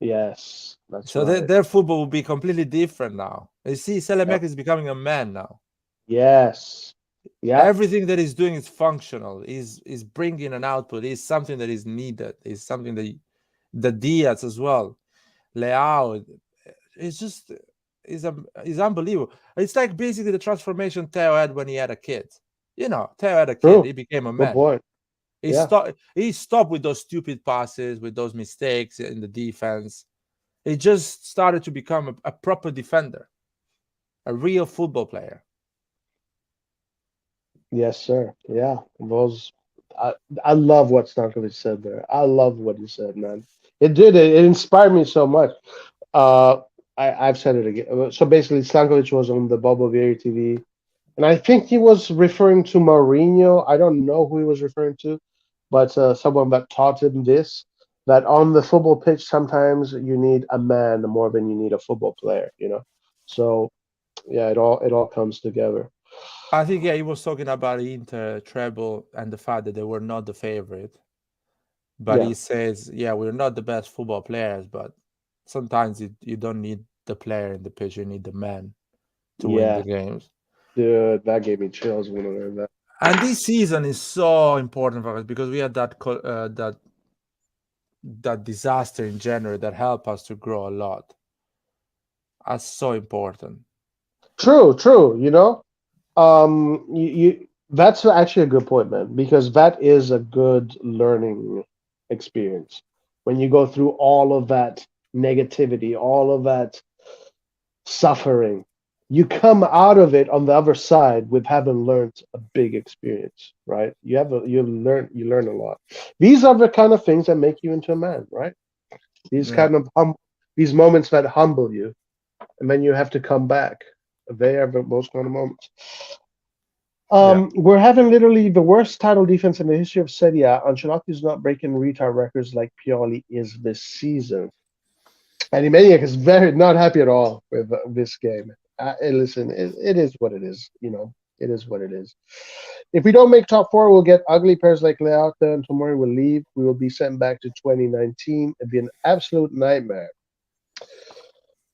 yes, that's So right. their football will be completely different now. You see, Yep. Selemek is becoming a man now. Yes, yeah, Everything that he's doing is functional. Is bringing an output. Is something that is needed. Is something that the Diaz as well. Leao, it's just is unbelievable. It's like basically the transformation Theo had when he had a kid. Theo had a kid. true. He became a Good man. point. Yeah, He stopped with those stupid passes, with those mistakes in the defense. He just started to become a proper defender, a real football player. yes, sir. Yeah, those. I I love what Stankovic said there. I love what he said, man. It did. It inspired me so much. Uh, I've said it again. So basically, Stankovic was on the RossonARI TV, and I think he was referring to Mourinho. I don't know who he was referring to, but someone that taught him this. That on the football pitch, sometimes you need a man more than you need a football player. So yeah, it all comes together. I think he was talking about Inter treble and the fact that they were not the favorite. But Yeah, he says, yeah, we're not the best football players, but sometimes you don't need the player in the pitch, you need the man to win yeah, the games. dude, that gave me chills when I heard that. And this season is so important for us because we had that disaster in January that helped us to grow a lot. That's so important. True, true. That's actually a good point, man, because that is a good learning experience. When you go through all of that negativity, all of that suffering, you come out of it on the other side with having learned a big experience, right? You learn a lot. These are the kind of things that make you into a man, right? These Yeah. kind of these moments that humble you, and then you have to come back. They are those kind of moments. Yeah. We're having literally the worst title defense in the history of Serie A. Ancelotti's not breaking retard records like Pioli is this season. And Maniac is very not happy at all with this game. Listen, it is what it is. It is what it is. If we don't make top four, we'll get ugly pairs like Lealta and Tomori will leave. We will be sent back to 2019. It'd be an absolute nightmare.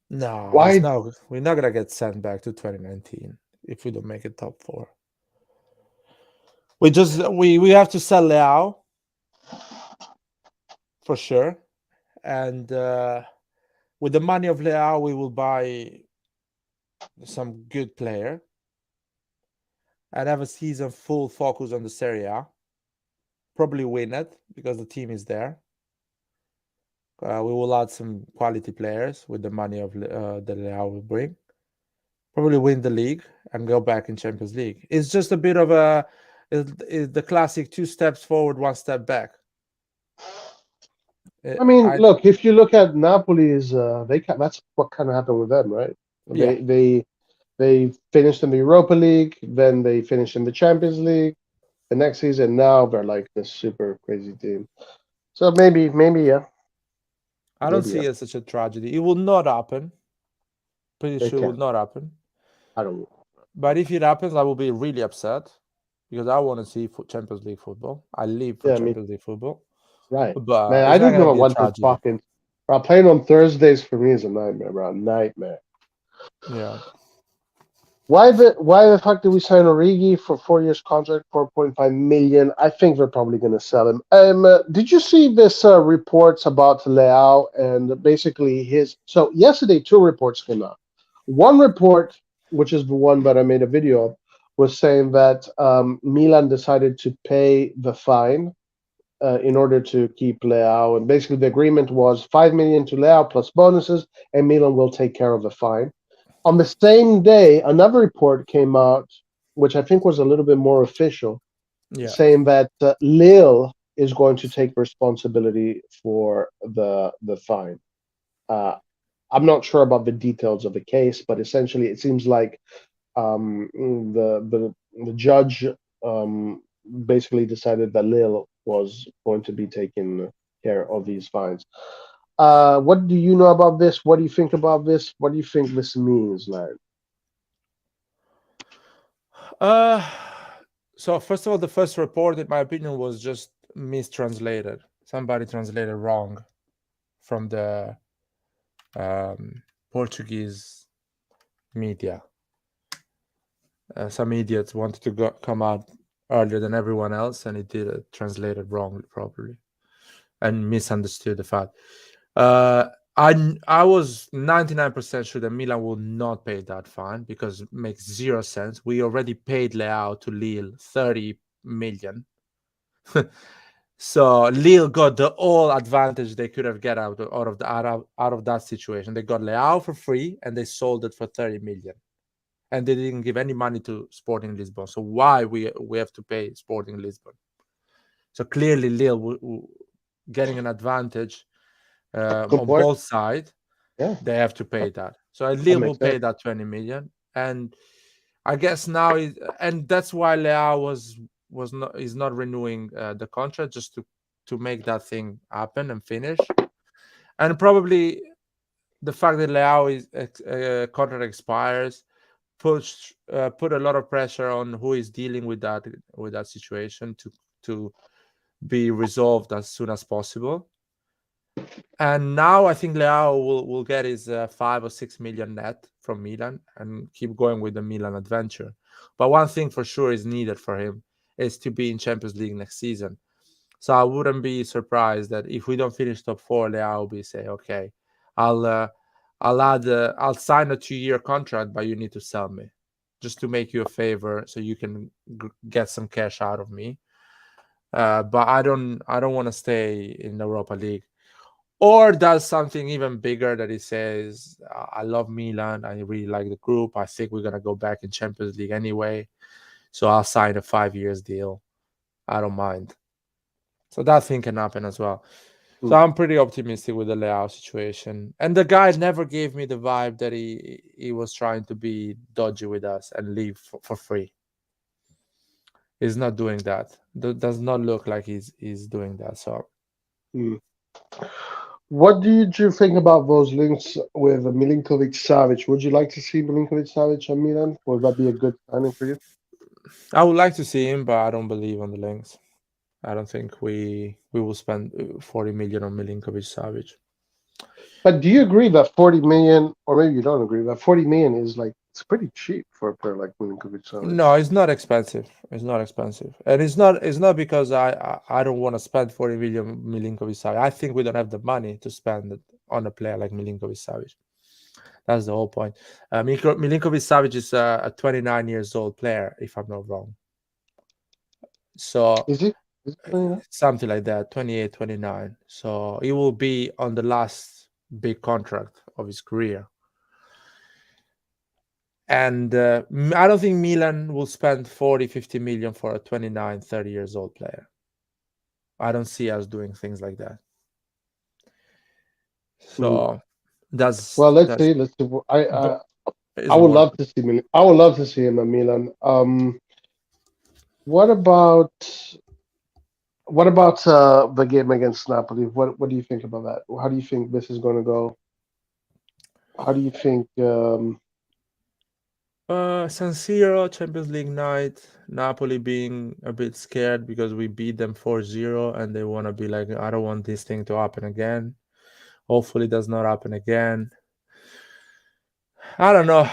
No, it's Why? no. We're not gonna get sent back to 2019 if we don't make it top four. We have to sell Leao for sure, and with the money of Leao, we will buy some good player and have a season full focus on the Serie A. Probably win it because the team is there. We will add some quality players with the money of that Leao will bring. Probably win the league and go back in Champions League. It's just a bit of the classic 2 steps forward, 1 step back. I mean, I look, if you look at Napoli, that's what kind of happened with them, right? Yeah, They finished in the Europa League, then they finished in the Champions League. the next season now they're like this super crazy team. So maybe yeah, I don't maybe see yeah. it as such a tragedy. It will not happen. Pretty They sure it will can. not happen. I don't. But if it happens, I will be really upset because I want to see Champions League football. I live for Yeah, me Champions League football, right. Man, but I it's not don't gonna know be a what the tragedy. fucking. Bro, playing on Thursdays for me is a nightmare, bro. Nightmare. Yeah. Why the fuck did we sign Origi for 4 years contract, 4.5 million? I think they're probably gonna sell him. Did you see this reports about Leao and basically his? So yesterday, two reports came out. One report, which is the one that I made a video of, was saying that Milan decided to pay the fine in order to keep Leao, and basically the agreement was 5 million to Leao plus bonuses, and Milan will take care of the fine. On the same day, another report came out, which I think was a little bit more official, Yeah. saying that Lille is going to take responsibility for the fine. Uh, I'm not sure about the details of the case, but essentially, it seems like the judge um, basically decided that Lille was going to be taking care of these fines. What do you know about this? What do you think about this? What do you think this means, Larry? Uh, so first of all, the first report, in my opinion, was just mistranslated. Somebody translated wrong from the Portuguese media. Some idiots wanted to come out earlier than everyone else, and it did it translated wrongly, probably, and misunderstood the fact. Uh, I was 99% sure that Milan will not pay that fine because it makes zero sense. We already paid Leao to Lille 30 million. So Lille got the all advantage they could have get out of that situation. They got Leao for free and they sold it for 30 million. And they didn't give any money to Sporting Lisbon. So why we have to pay Sporting Lisbon? So clearly Lille getting an advantage Good on point. both sides, Yeah, they have to pay that, that. So that Lille will makes pay sense. that 20 million, and I guess now and that's why Leao was not is not renewing the contract just to make that thing happen and finish. And probably the fact that Leao is contract expires put a lot of pressure on who is dealing with that situation to be resolved as soon as possible. And now I think Leao will get his 5 or 6 million net from Milan and keep going with the Milan adventure. But one thing for sure is needed for him is to be in Champions League next season. So I wouldn't be surprised that if we don't finish top four, Leao will be say, okay, I'll uh, I'll sign a 2 year contract, but you need to sell me just to make you a favor so you can get some cash out of me. But I don't want to stay in the Europa League or does something even bigger that he says, I love Milan. I really like the group. I think we're going to go back in Champions League anyway. So I'll sign a 5 years deal. I don't mind. So that thing can happen as well. So Mm. I'm pretty optimistic with the Leao situation. And the guy never gave me the vibe that he was trying to be dodgy with us and leave for free. He's not doing that. Does not look like he's doing that. So Mm. What did you think about those links with Milinkovic Savic? Would you like to see Milinkovic Savic at Milan? Would that be a good signing for you? I would like to see him, but I don't believe on the links. I don't think we will spend 40 million on Milinkovic Savic. But do you agree that 40 million, or maybe you don't agree, that 40 million is like, it's pretty cheap for a player like Milinkovic Savic? No, it's not expensive. It's not expensive, and it's not because I don't want to spend 40 million Milinkovic Savic. I think we don't have the money to spend it on a player like Milinkovic Savic. That's the whole point. Milinkovic Savic is a 29 years old player, if I'm not wrong. So Is he? Is he 29? something like that, 28, 29. So he will be on the last big contract of his career. And I don't think Milan will spend 40, 50 million for a 29, 30 years old player. I don't see us doing things like that. Mm. So that's Well, let's that's see. Let's see. but I isn't would worth love it. to see. I would love to see him at Milan. What about the game against Napoli? What do you think about that? How do you think this is going to go? How do you think? San Siro, Champions League night, Napoli being a bit scared because we beat them 4-0 and they want to be like, I don't want this thing to happen again. Hopefully it does not happen again. I don't know.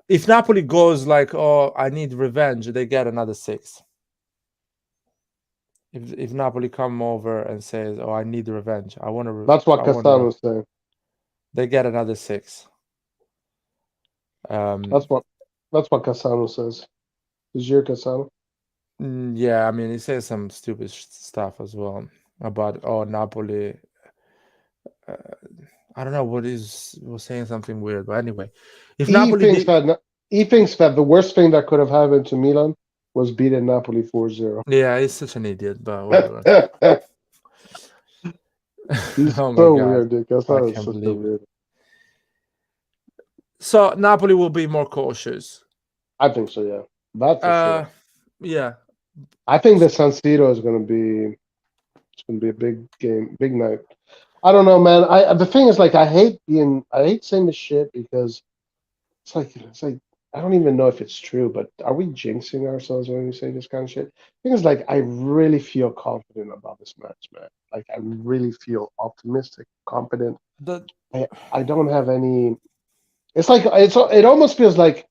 If Napoli goes like, oh, I need revenge, they get another 6. If Napoli come over and says, oh, I need revenge, I want to, That's what I want to, Cassano is saying. they get another 6. That's Um, what that's what Cassano says. Is your Cassano? yeah, I mean, he says some stupid stuff as well about, oh, Napoli. Uh, I don't know what is was saying something weird, but anyway, if He Napoli thinks did, that he thinks that the worst thing that could have happened to Milan was beating Napoli 4-0. yeah, he's such an idiot, but whatever. He's Oh my so god, weird, dude. I Cassano is can't such a believe it. weird. So Napoli will be more cautious. I think so, yeah. That for sure. Uh, yeah, I think the San Siro is gonna be a big game, big night. I don't know, man. I the thing is, like, I hate saying this shit because it's like I don't even know if it's true, but are we jinxing ourselves when we say this kind of shit? Thing is, like, I really feel confident about this match, man. Like, I really feel optimistic, confident. the I don't have any. It's like it almost feels like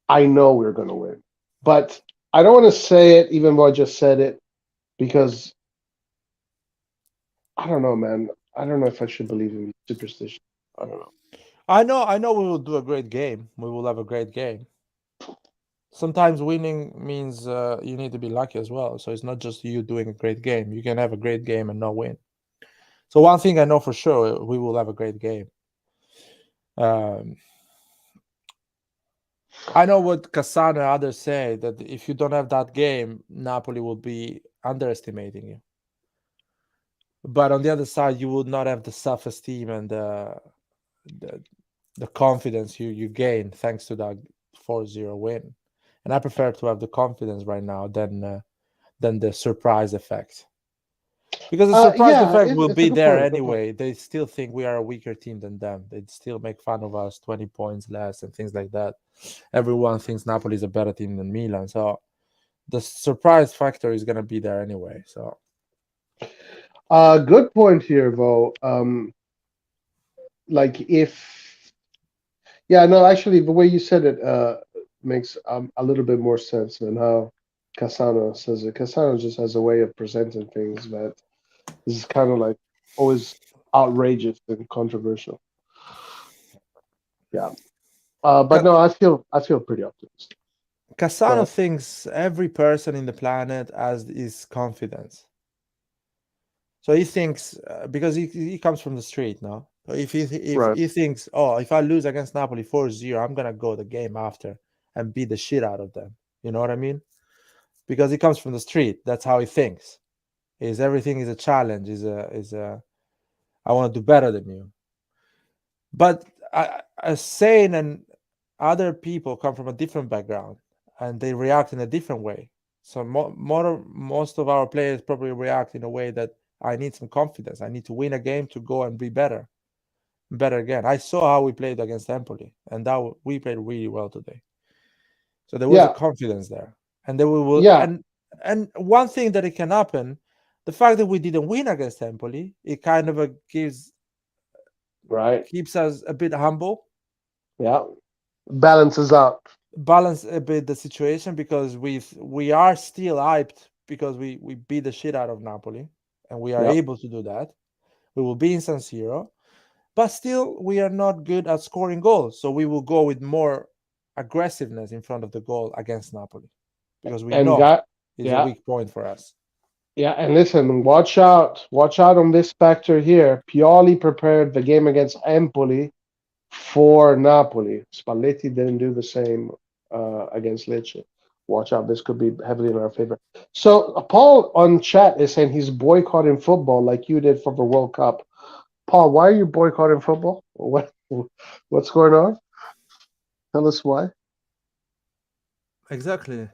I know we're gonna win, but I don't want to say it, even though I just said it, because I don't know, man. I don't know if I should believe in superstition. I don't know. I know we will do a great game. We will have a great game. Sometimes winning means you need to be lucky as well. So it's not just you doing a great game. You can have a great game and not win. So one thing I know for sure, we will have a great game. Um, I know what Cassano and others say that if you don't have that game, Napoli will be underestimating you. But on the other side, you will not have the self-esteem and the, the confidence you gain thanks to that 4-0 win. And I prefer to have the confidence right now than the surprise effect. Because the surprise Yeah, effect will it's a be good there point. Good point. anyway. They still think we are a weaker team than them. They'd still make fun of us, 20 points less and things like that. Everyone thinks Napoli is a better team than Milan. So the surprise factor is going to be there anyway. So Good point here, though. Like if yeah, no, actually, the way you said it makes a little bit more sense than how Cassano says it. Cassano just has a way of presenting things that is kind of like always outrageous and controversial. Yeah. But no, I feel pretty optimistic. Go Cassano ahead. thinks every person in the planet has his confidence. So he thinks because he comes from the street now. So if Right. he thinks, oh, if I lose against Napoli 4-0, I'm gonna go the game after and beat the shit out of them. You know what I mean? Because he comes from the street. That's how he thinks. Is everything is a challenge? Is a I want to do better than you. But Sane and other people come from a different background and they react in a different way. So most of our players probably react in a way that I need some confidence. I need to win a game to go and be better again. I saw how we played against Empoli, and that we played really well today. So there was a Yeah. confidence there, and then we will. Yeah. And one thing that it can happen, the fact that we didn't win against Empoli, it kind of Right. keeps us a bit humble, Yeah. Balances out. balance a bit the situation because we are still hyped because we beat the shit out of Napoli, and we are Yeah. able to do that. We will be in San Siro, but still we are not good at scoring goals. So we will go with more aggressiveness in front of the goal against Napoli because we And know got it's a yeah. weak point for us. Yeah, and listen, watch out on this factor here. Pioli prepared the game against Empoli for Napoli. Spalletti didn't do the same against Lecce. Watch out, this could be heavily in our favor. So Paul on chat is saying he's boycotting football like you did for the World Cup. Paul, why are you boycotting football? What's going on? Tell us why. Exactly.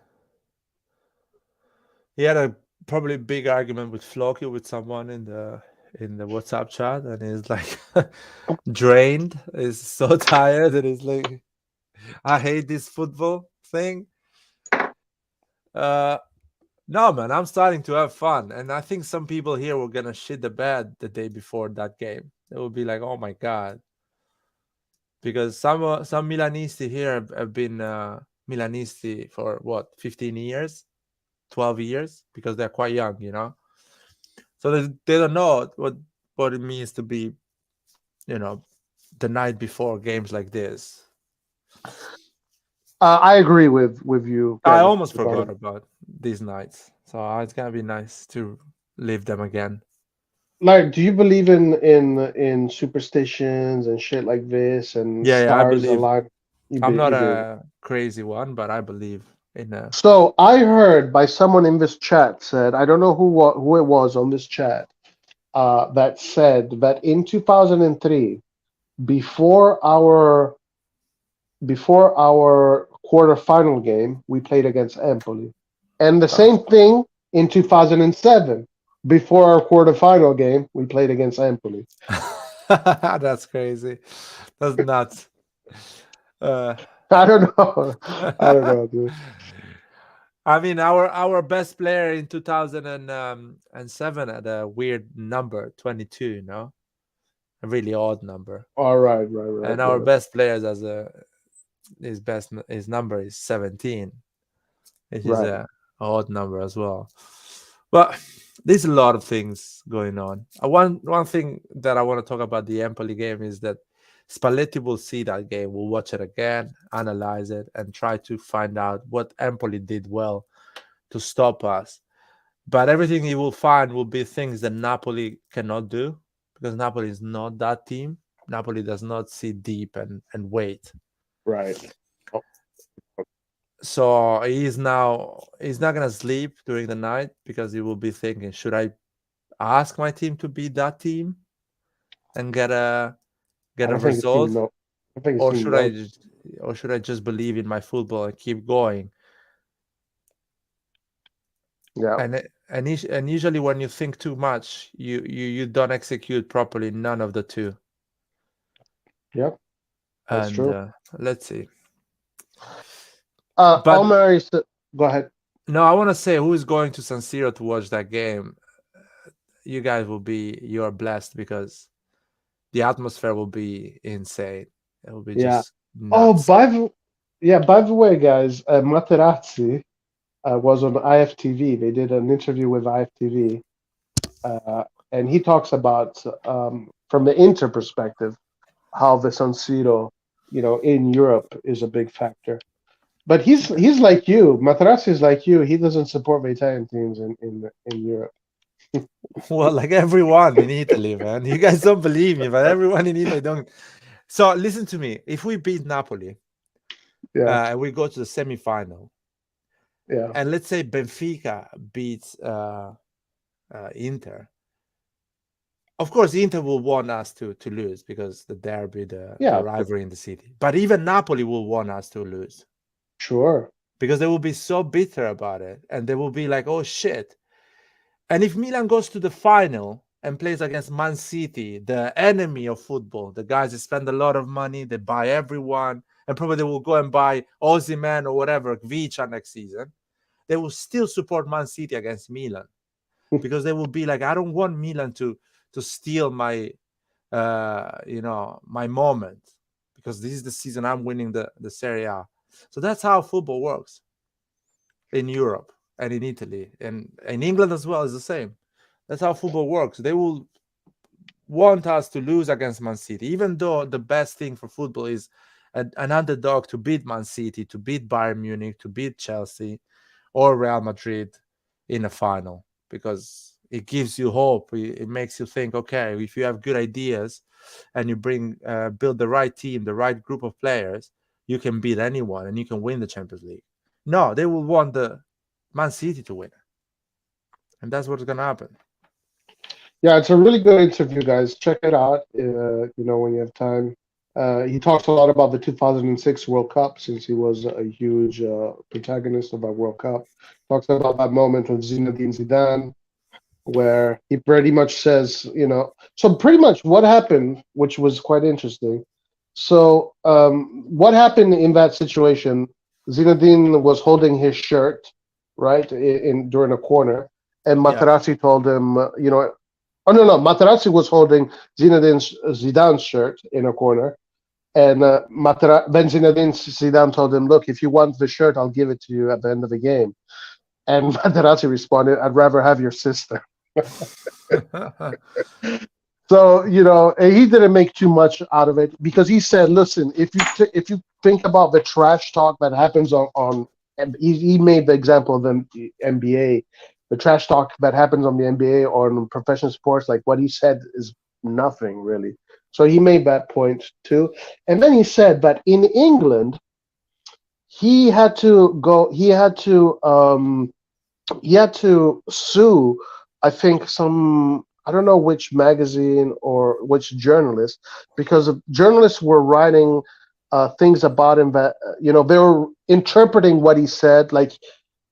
he had a probably big argument with Floki with someone in the WhatsApp chat, and he's like drained. He's so tired, and he's like, I hate this football thing. Uh, no, man, I'm starting to have fun, and I think some people here were gonna shit the bed the day before that game. They will be like, "Oh my god," because some Milanisti here have been Milanisti for what 15 years, 12 years, because they're quite young, you know. So they don't know what it means to be, you know, the night before games like this. I agree with you, I Kevin, almost forgot regarding about these nights, so it's gonna be nice to live them again. like, do you believe in superstitions and shit like this and Yeah, yeah, I stars believe. align? I'm not You believe it. a crazy one, but I believe in a. So I heard by someone in this chat said, I don't know who it was on this chat, that said that in 2003, before our before our quarterfinal game, we played against Empoli, and the Oh. same thing in 2007. Before our quarterfinal game, we played against Empoli. That's crazy. That's nuts. Uh, I don't know. I don't know, dude. I mean, our best player in 2007 had a weird number, 22. You know, a really odd number. All right, right, right, And our right, best players as a his number is 17, which is right. a odd number as well. But there's a lot of things going on. One thing that I want to talk about the Empoli game is that Spalletti will see that game, will watch it again, analyze it, and try to find out what Empoli did well to stop us. But everything he will find will be things that Napoli cannot do, because Napoli is not that team. Napoli does not see deep and wait. Right. Oh, So he's not gonna sleep during the night because he will be thinking, should I ask my team to be that team and I get a don't think his team result, know. I think his or team should I knows. just, or should I just believe in my football and keep going? Yeah. And usually when you think too much, you don't execute properly none of the two. Yeah. That's And true. let's see. But Omar is. Go ahead. no, I want to say who is going to San Siro to watch that game. You guys will be you're blessed because the atmosphere will be insane. It will be Yeah. just Oh, nuts. yeah. By the way, guys, Materazzi was on IFTV. They did an interview with IFTV, and he talks about from the Inter perspective how the San Siro, in Europe is a big factor. But he's like you. Materazzi is like you. He doesn't support the Italian teams in Europe. Well, like everyone in Italy, man. You guys don't believe me, but everyone in Italy don't. So listen to me. If we beat Napoli Yeah, and we go to the semifinal, yeah, and let's say Benfica beats Inter, of course Inter will want us to lose because the derby, the yeah. rivalry in the city. But even Napoli will want us to lose Sure. because they will be so bitter about it, and they will be like, "Oh shit." And if Milan goes to the final and plays against Man City, the enemy of football, the guys that spend a lot of money, they buy everyone, and probably they will go and buy Osimhen or whatever, Vicha next season, they will still support Man City against Milan because they will be like, I don't want Milan to steal my my moment because this is the season I'm winning the Serie A. So that's how football works in Europe and in Italy and in England as well is the same. That's how football works. They will want us to lose against Man City, even though the best thing for football is an underdog to beat Man City, to beat Bayern Munich, to beat Chelsea or Real Madrid in a final, because it gives you hope. It makes you think, okay, if you have good ideas and you build the right team, the right group of players, you can beat anyone and you can win the Champions League. No, they will want the Man City to win, and that's what's gonna happen. Yeah, it's a really good interview, guys. Check it out. When you have time. He talks a lot about the 2006 World Cup since he was a huge protagonist of that World Cup. Talks about that moment with Zinedine Zidane where he pretty much says, so pretty much what happened, which was quite interesting. So, what happened in that situation? Zinedine was holding his shirt, right, in during a corner, and Yeah. Materazzi told him, oh no, Materazzi was holding Zidane's shirt in a corner, and then Zinedine Zidane told him, "Look, if you want the shirt, I'll give it to you at the end of the game." And Materazzi responded, "I'd rather have your sister." So he didn't make too much out of it because he said, "Listen, if you think about the trash talk that happens on and he made the example of the NBA, the trash talk that happens on the NBA or on professional sports, like what he said is nothing really." So he made that point too, and then he said that in England he had to go, he had to sue, I think some, I don't know which magazine or which journalist, because journalists were writing things about him that they were interpreting what he said. Like,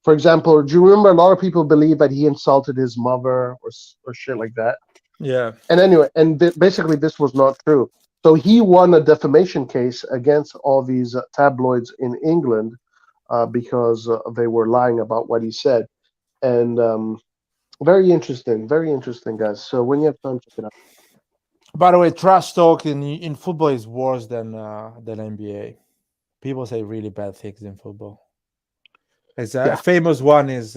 for example, do you remember a lot of people believe that he insulted his mother or shit like that? Yeah. And anyway, and basically this was not true. So he won a defamation case against all these tabloids in England because they were lying about what he said. And very interesting, guys. So when you have time, check it out. By the way, trash talk in football is worse than NBA. People say really bad things in football. It's a Yeah. famous one is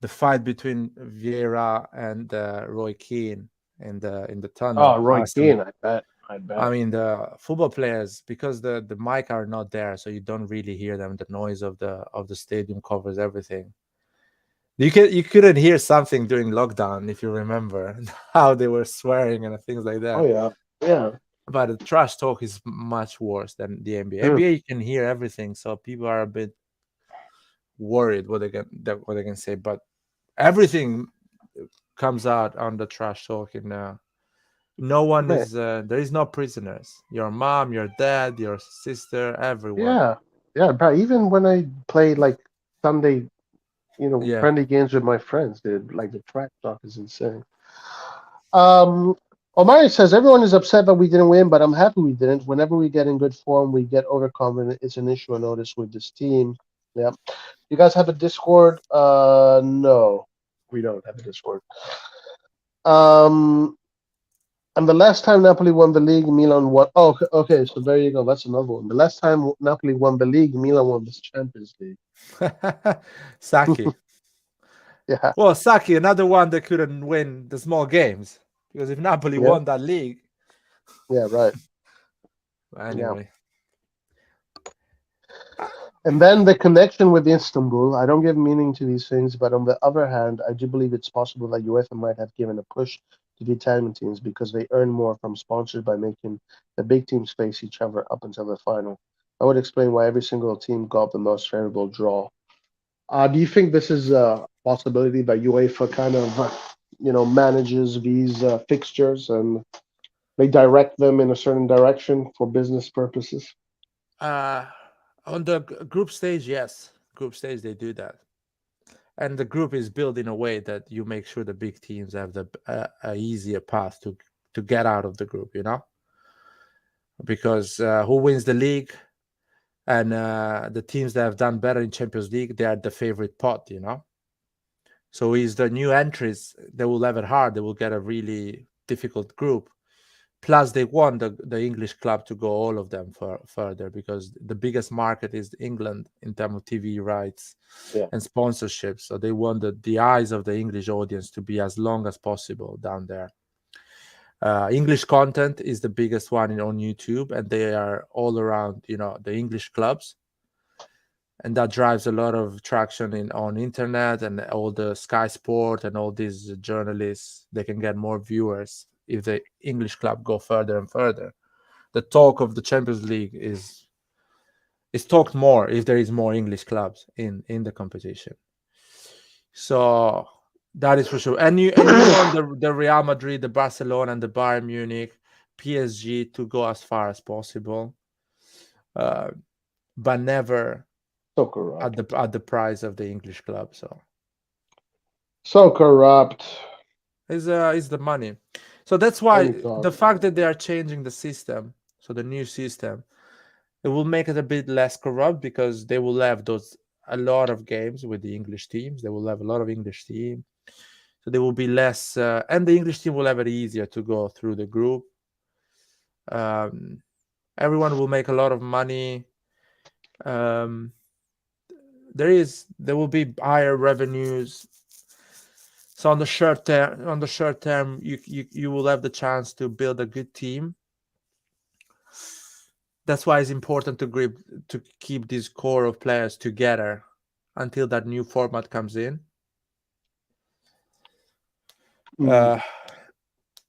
the fight between Vieira and Roy Keane in the tunnel. Oh, Roy Arsenal. Keane, I bet. I I bet. mean the football players, because the mic are not there, so you don't really hear them. The noise of the stadium covers everything. You couldn't hear something during lockdown if you remember how they were swearing and things like Oh that. yeah. Yeah. But the trash talk is much worse than the NBA. Hmm. NBA you can hear everything, so people are a bit worried what they can say. But everything comes out on the trash talk, and no one Man. is there is no prisoners. Your mom, your dad, your sister, everyone. Yeah. Yeah. But even when I play like Sunday, Yeah. friendly games with my friends, dude, like the trash talk is insane. Um, Omari says everyone is upset that we didn't win, but I'm happy we didn't. Whenever we get in good form, we get overconfident. It's an issue I notice with this team. Yeah. You guys have a Discord? No, we don't have a Discord. Um, and the last time Napoli won the league, Milan won. Oh, okay. So there you go. That's another one. The last time Napoli won the league, Milan won the Champions League. Saki. Yeah. Well, Saki, another one that couldn't win the small games, because if Napoli Yeah. won that league, Yeah. Right. Yeah. anyway. And then the connection with Istanbul. I don't give meaning to these things, but on the other hand, I do believe it's possible that UEFA might have given a push to the Italian teams because they earn more from sponsors by making the big teams face each other up until the final. I would explain why every single team got the most favorable draw. Do you think this is a possibility that UEFA kind of, manages these fixtures and they direct them in a certain direction for business purposes? Uh, on the group stage, yes, group stage they do that, and the group is built in a way that you make sure the big teams have the a easier path to get out of the group. Because who wins the league, and the teams that have done better in Champions League, they are the favorite pot. So is the new entries, they will have it hard. They will get a really difficult group. Plus, they want the English club to go all of them further, because the biggest market is England in terms of TV rights Yeah. and sponsorships. So they want the eyes of the English audience to be as long as possible down there. English content is the biggest one on YouTube, and they are all around, the English clubs, and that drives a lot of traction on internet, and all the Sky Sport and all these journalists, they can get more viewers if the English club go further and further. The talk of the Champions League is talked more if there is more English clubs in the competition. So that is for sure. And you want the Real Madrid, the Barcelona, and the Bayern Munich PSG to go as far as possible, uh, but never So corrupt. at the price of the English club. So So corrupt. is the money. So that's Money why the talks. fact that they are changing the system, so the new system, it will make it a bit less corrupt because they will have those a lot of games with the English teams. They will have a lot of English team, so there will be less, and the English team will have it easier to go through the group. Um, Everyone will make a lot of money. Um, there will be higher revenues. So on the short term, you will have the chance to build a good team. That's why it's important to keep this core of players together until that new format comes in, Mm, uh,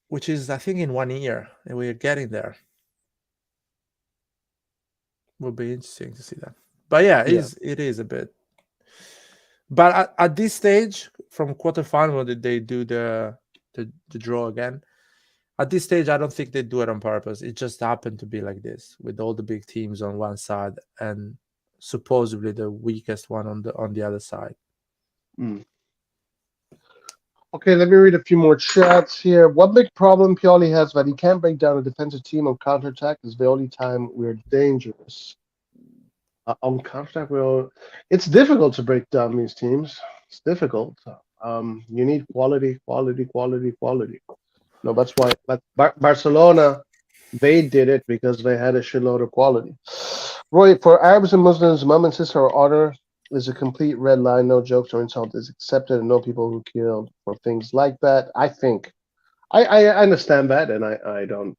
which is I think in 1 year, and we're getting there. Will be interesting to see that. But yeah, yeah. it is a bit. But at this stage, from quarterfinal, did they do the draw again? At this stage, I don't think they do it on purpose. It just happened to be like this, with all the big teams on one side and supposedly the weakest one on the other side. Mm. Okay, let me read a few more chats here. One big problem Pioli has that he can't break down a defensive team on counterattack is the only time we're dangerous. On counterattack, it's difficult to break down these teams. It's difficult. You need quality, quality, quality, quality. No, that's why. But Barcelona, they did it because they had a shitload of quality. Roy, for Arabs and Muslims, mom and sister or honor is a complete red line. No jokes or insult is accepted, and no people who killed for things like that. I think I understand that, and I don't.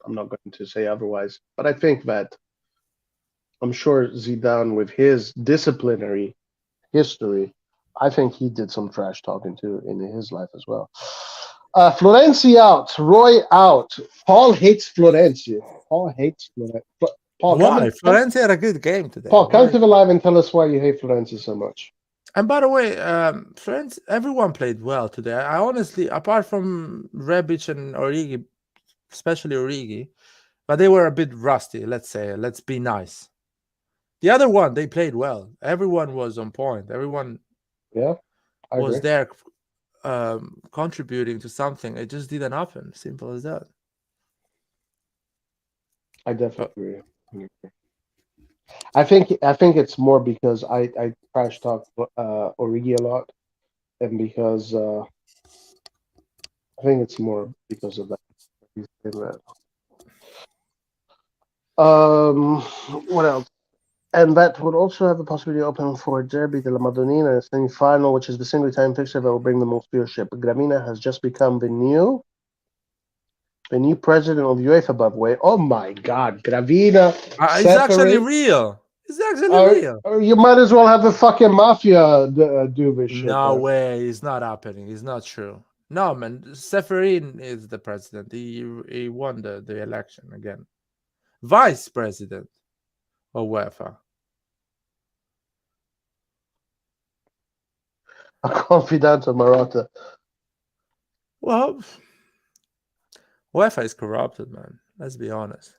I'm not going to say otherwise. But I think that I'm sure Zidane, with his disciplinary history, I think he did some trash talking too in his life as well. Florenzi out, Roy out. Paul hates Florenzi. Paul hates Florenzi. Paul, Why? Florenzi had a good game today. Come Why? to the live and tell us why you hate Florenzi so much. And by the way, Florenzi, everyone played well today. I honestly, apart from Rebic and Origi, especially Origi, but they were a bit rusty. Let's say, let's be nice. The other one, they played well. Everyone was on point. Everyone Yeah, I was agree. there, contributing to something. It just didn't happen. Simple as that. I But definitely agree. I think it's more because I trash talk Origi a lot, and because I think it's more because of that. He's been that. What else? And that would also have the possibility open for Derby de la Madonnina, a semi-final, which is the single time fixture that will bring the most viewership. Gravina has just become the new president of UEFA, by the way. Oh my God, Gravina it's actually separate. real. It's actually real. You might as well have the fucking mafia do this shit, No man. way. It's not happening. It's not true. No, man. Seferin is the president. He won the election again. Vice president of UEFA. A confidant of Marotta. Well, UEFA is corrupted, man. Let's be honest.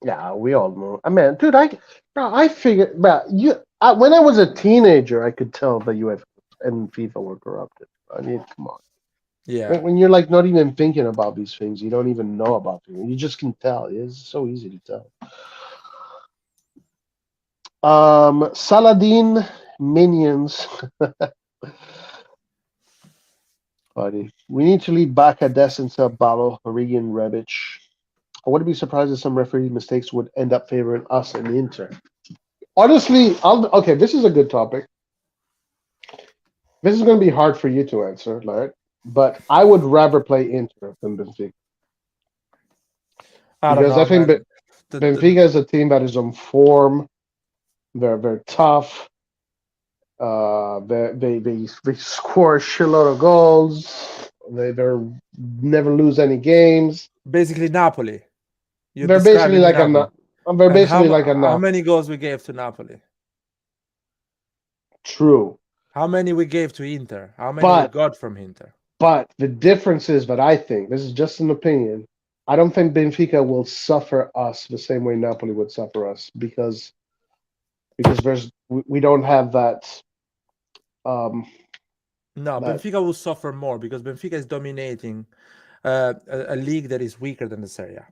Yeah, we all know. I mean, dude, I figured, when I was a teenager, I could tell the UEFA and FIFA were corrupted. I mean, come on. Yeah. When you're like not even thinking about these things, you don't even know about them. You just can tell. It's so easy to tell. Saladin minions. Buddy, we need to lead Bacades and Sabalo, Origi and Rebic. I wouldn't be surprised if some referee mistakes would end up favoring us and Inter. Honestly, okay. This is a good topic. This is going to be hard for you to answer, right? But I would rather play Inter than Benfica I don't because know, I think man. Benfica is a team that is on form. They're tough. They score a shitload of goals. They're never lose any games. Basically, Napoli. You're They're basically describing like a Napoli. they're And basically like a how Napoli. many goals we gave to Napoli? True, How many we gave to Inter? How many we but got from Inter? But the difference is that I think this is just an opinion. I don't think Benfica will suffer us the same way Napoli would suffer us because we don't have um No, that Benfica will suffer more because Benfica is dominating a league that is weaker than the Serie A.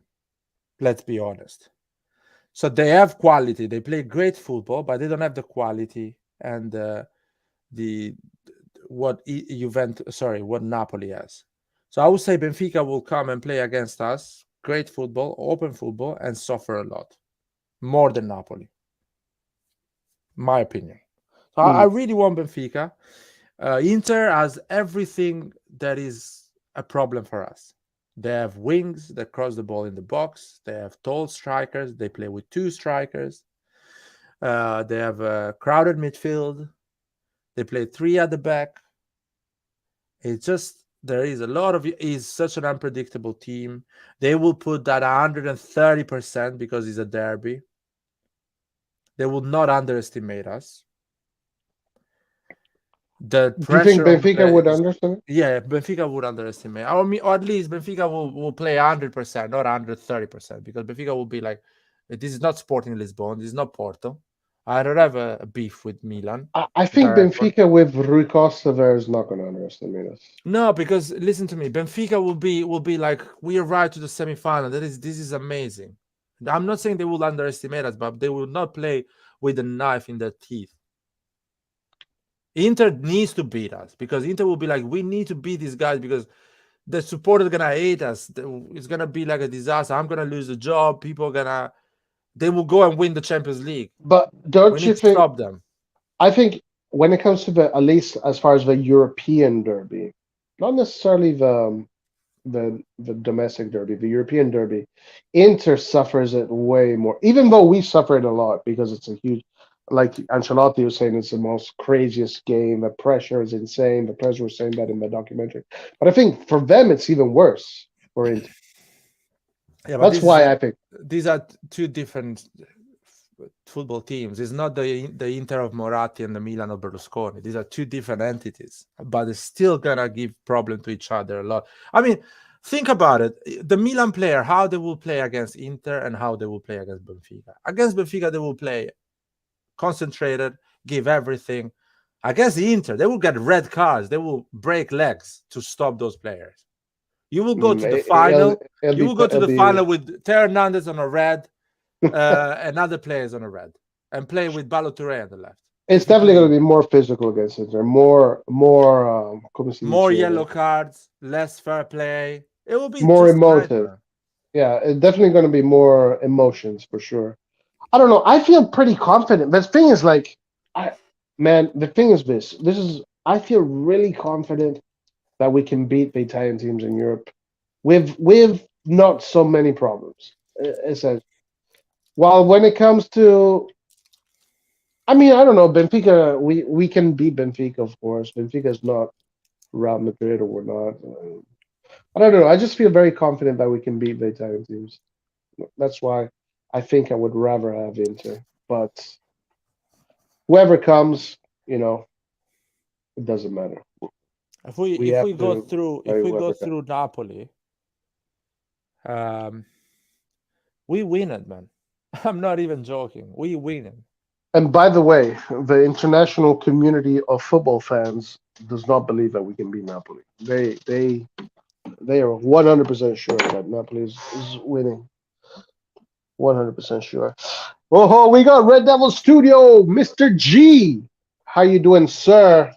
Let's be honest. So they have quality. They play great football, but they don't have the quality and the what Napoli has. So I would say Benfica will come and play against us, great football, open football, and suffer a lot more than Napoli. My opinion. So I mm, really want Benfica. Inter has everything that is a problem for us. They have wings that cross the ball in the box. They have tall strikers. They play with two strikers. They have a crowded midfield. They play three at the back. It's just there is a lot of is such an unpredictable team. They will put that 130% because it's a derby. They will not underestimate us. The do you think pressure on Benfica the would understand? yeah, Benfica would underestimate. Or at least Benfica will play 100%, not 130%, because Benfica will be like, this is not Sporting Lisbon, this is not Porto. I don't have a beef with Milan, I think direct. Benfica with Rui Costa there is not going to underestimate us. No, because listen to me, Benfica will be like, we arrived to the semifinal. This is amazing. I'm not saying they will underestimate us, but they will not play with a knife in their teeth. Inter needs to beat us because Inter will be like, we need to beat these guys because the supporters are gonna hate us. It's gonna be like a disaster. I'm gonna lose the job. People are gonna they will go and win the Champions League. But We don't you need to think? stop them. I think when it comes to at least as far as the European derby, not necessarily the domestic derby, the European derby, Inter suffers it way more. Even though we suffer it a lot because it's a huge, like Ancelotti was saying, it's the most craziest game. The pressure is insane. The pressure was saying that in the documentary. But I think for them it's even worse for Inter. Yeah, but That's why I think. these are two different football teams. It's not the Inter of Moratti and the Milan of Berlusconi. These are two different entities, but they're still gonna give problem to each other a lot. I mean, think about it. The Milan player, how they will play against Inter and how they will play against Benfica. Against Benfica, they will play concentrated, give everything. Against the Inter, they will get red cards. They will break legs to stop those players. You will go to the final. You will go to It'll the be final with Teo Hernandez on a red, and other players on a red, and play with Balotelli on the left. it's If you definitely play going to be more physical against Inter, more como se more dice, yellow cards, less fair play, it will be more just a emotive. nightmare. Yeah, it's definitely going to be more emotions for sure. I don't know. I feel pretty confident. But the thing is, like, I man, the thing is this. This is I feel really confident that we can beat the Italian teams in Europe with not so many problems. Essentially. While when it comes to, I mean, I don't know, Benfica, we can beat Benfica, of course. Benfica is not Real Madrid or whatnot. I don't know. I just feel very confident that we can beat the Italian teams. That's why I think I would rather have Inter. But whoever comes, it doesn't matter. If we We if have we go to through play if we go whoever comes. through Napoli, um, we win it, man. I'm not even joking. We win it. And by the way, the international community of football fans does not believe that we can beat Napoli. They are 100% sure that Napoli is winning. 100% sure. Oh, we got Red Devil Studio, Mr. G. How you doing, sir?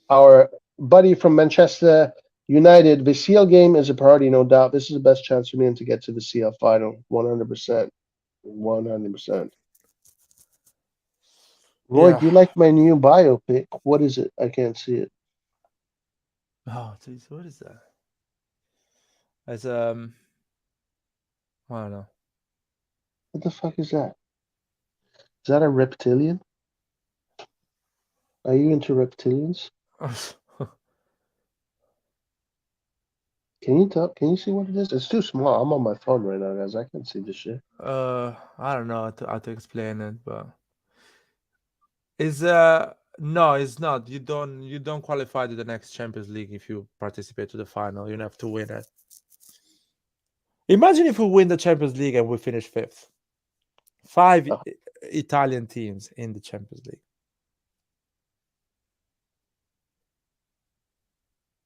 Our buddy from Manchester United. The CL game is a priority, no doubt. This is the best chance for me to get to the CL final. 100%. 100%. Roy, Yeah. do you like my new biopic? What is it? I can't see it. Oh, geez, what is that? As I don't know. What the fuck is that? Is that a reptilian? Are you into reptilians? Can you tell? Can you see what it is? It's too small. I'm on my phone right now, guys. I can't see this shit. I don't know how to explain it, but is No, it's not. You don't qualify to the next Champions League if you participate to the final. You have to win it. Imagine if we win the Champions League and we finish fifth. Five Oh, Italian teams in the Champions League.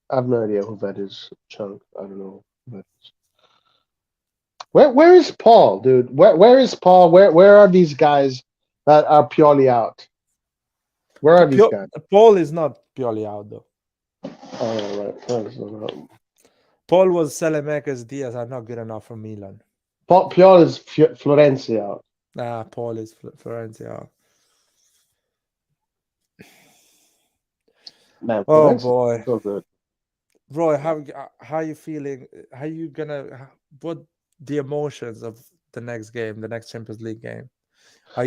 I have no idea who that is. Chunk. I don't know who that is. Where is Paul, dude? Where is Paul? Where are these guys that are purely out? Where are these guys? Paul is not purely out though. Oh, right. Paul was Selemakers Diaz are not good enough for Milan. Paul is Florenzi out. Paul is Florentia. Man, Oh Florenzi is boy, so good. Roy, how you feeling? How you gonna? What the emotions of the next game, the next Champions League game? Are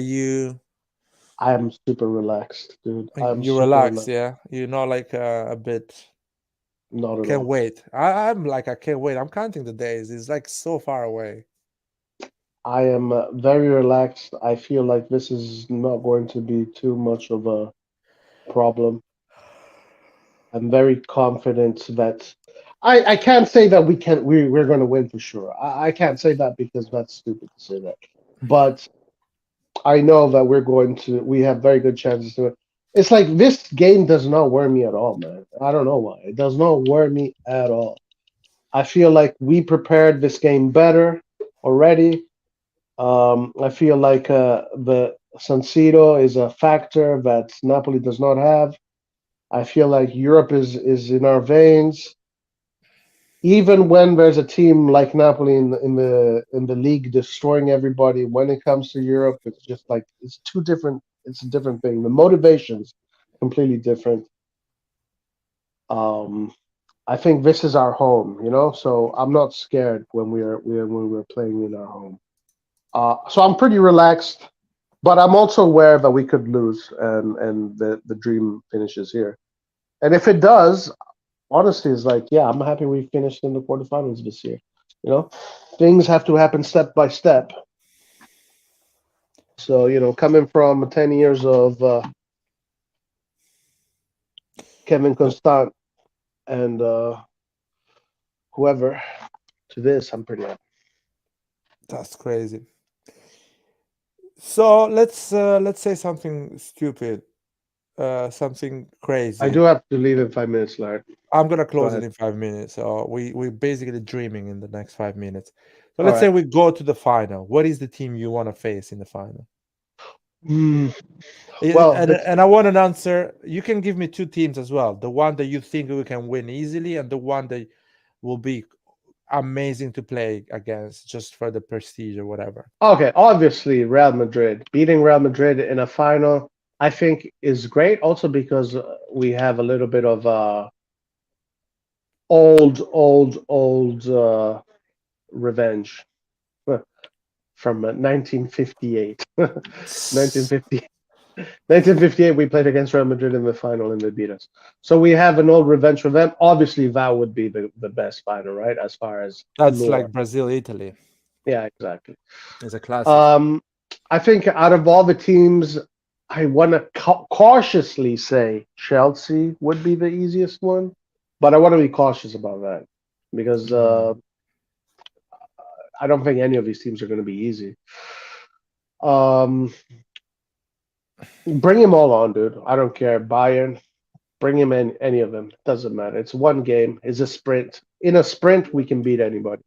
I am super relaxed, dude. I'm you super relaxed? relaxed. Yeah, you're not like a bit. Not at Can't all. wait. I'm like I can't wait. I'm counting the days. It's like so far away. I am very relaxed. I feel like this is not going to be too much of a problem. I'm very confident that I can't say that we're going to win for sure. I can't say that because that's stupid to say that. But I know that we have very good chances to it. It's like this game does not worry me at all, man. I don't know why. It does not worry me at all. I feel like we prepared this game better already. I feel like the San Siro is a factor that Napoli does not have. I feel like Europe is in our veins. Even when there's a team like Napoli in the league destroying everybody, when it comes to Europe, it's just like it's two different. It's a different thing. The motivation's completely different. Um, I think this is our home, so I'm not scared when we're playing in our home. So I'm pretty relaxed, but I'm also aware that we could lose and the dream finishes here. And if it does, honestly, it's like, yeah, I'm happy we finished in the quarterfinals this year. You know, things have to happen step by step. So, coming from 10 years of Kevin Constant and whoever to this, I'm pretty happy. That's crazy. So let's say something stupid, something I crazy. do have to leave in 5 minutes, Larry. I'm gonna Go close it ahead. in 5 minutes. So we're basically dreaming in the next 5 minutes. So All let's say right. we go to the final. What is the team you want to face in the final? Mm, And, well, and and I want an answer. You can give me two teams as well. The one that you think we can win easily, and the one that will be amazing to play against, just for the prestige or whatever. okay, obviously Real Madrid. Beating Real Madrid in a final, I think, is great. Also because we have a little bit of old revenge from 1958. 1950, 1958, we played against Real Madrid in the final and they beat us. So we have an old revenge for them. Obviously, that would be the best final, right? As far as That's lore. like Brazil, Italy. Yeah, exactly. It's a classic. Um, I think out of all the teams, I want to cautiously say Chelsea would be the easiest one, but I want to be cautious about that because Mm. I don't think any of these teams are going to be easy. Um, bring them all on, dude. I don't care. Bayern, bring him in, any of them. Doesn't matter. It's one game. It's a sprint. In a sprint, we can beat anybody.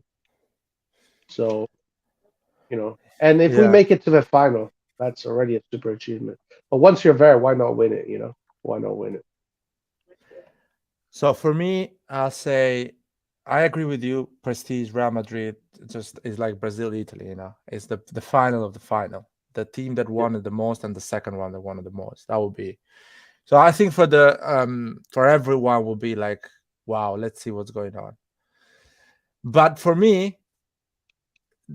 So, and if we Yeah. make it to the final, that's already a super achievement. But once you're there, why not win it? Why not win it? So for me, I'll say I agree with you. Prestige Real Madrid just is like Brazil, Italy. It's the final of the final. The team that Yeah. won it the most and the second one that won it the most. That would be. So I think for everyone will be like, wow, let's see what's going on. But for me,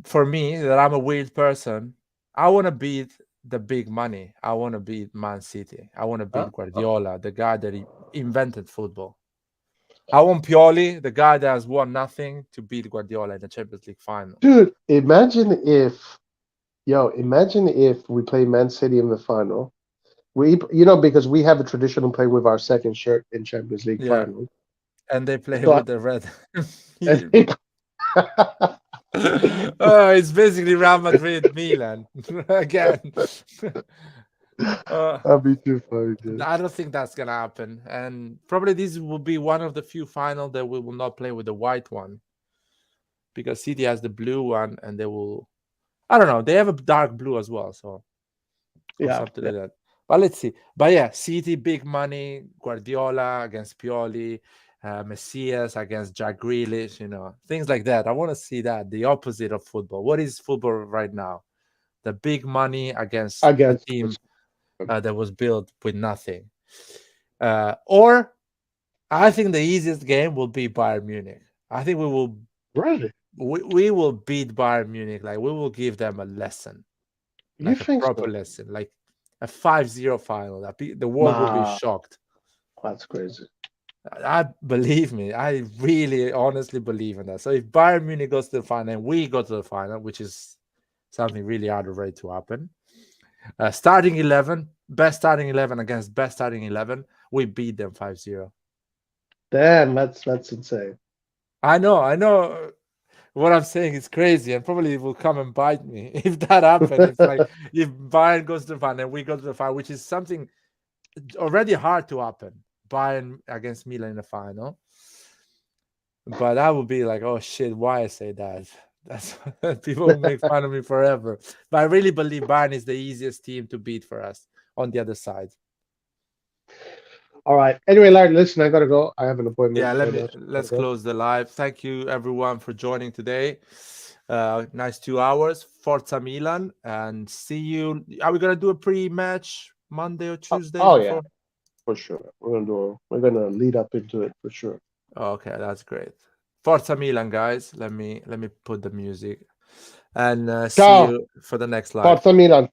that I'm a weird person, I want to beat the big money. I want to beat Man City. I want to Huh? beat Guardiola, the guy that invented football. I want Pioli, the guy that has won nothing, to beat Guardiola in the Champions League final. Dude, imagine if we play Man City in the final because we have a tradition of playing with our second shirt in Champions League Yeah, final. and they play So with the red. I, Oh, it's basically Real Madrid, Milan again. uh, that'd be too funny, dude. I don't think that's gonna happen, and probably this will be one of the few final that we will not play with the white one because City has the blue one, and they will. I don't know. They have a dark blue as well, so or Yeah, something yeah. like that. But let's see. But yeah, City big money, Guardiola against Pioli, Messias against Jack Grealish, things like that. I want to see that, the opposite of football. What is football right now? The big money against a Against team that was built with nothing. Or I think the easiest game will be Bayern Munich. I think really. we will beat Bayern Munich. Like we will give them a lesson, You like a think proper so? lesson, like a 5-0 final. The world will be Nah, shocked. that's crazy. I believe me. I really, honestly believe in that. So if Bayern Munich goes to the final and we go to the final, which is something really hard already to happen, starting 11, best starting 11 against best starting 11, we beat them 5-0. Damn, that's insane. I know. What I'm saying is crazy, and probably it will come and bite me if that happens. If Bayern goes to the final and we go to the final, which is something already hard to happen. Bayern against Milan in the final, but that would be like, oh shit, why I say that? That's people will make fun of me forever. But I really believe Bayern is the easiest team to beat for us on the other side. All right. Anyway, Larry, listen, I gotta go. I have an appointment Yeah, right now, so I gotta let's go. close the live. Thank you everyone for joining today. Nice 2 hours. Forza Milan, and see you. Are we gonna do a pre-match Monday or Tuesday Oh yeah, before? for sure. We're gonna lead up into it for sure. Okay, that's great. Forza Milan, guys. Let me put the music, and see Ciao, you for the next live. Forza Milan.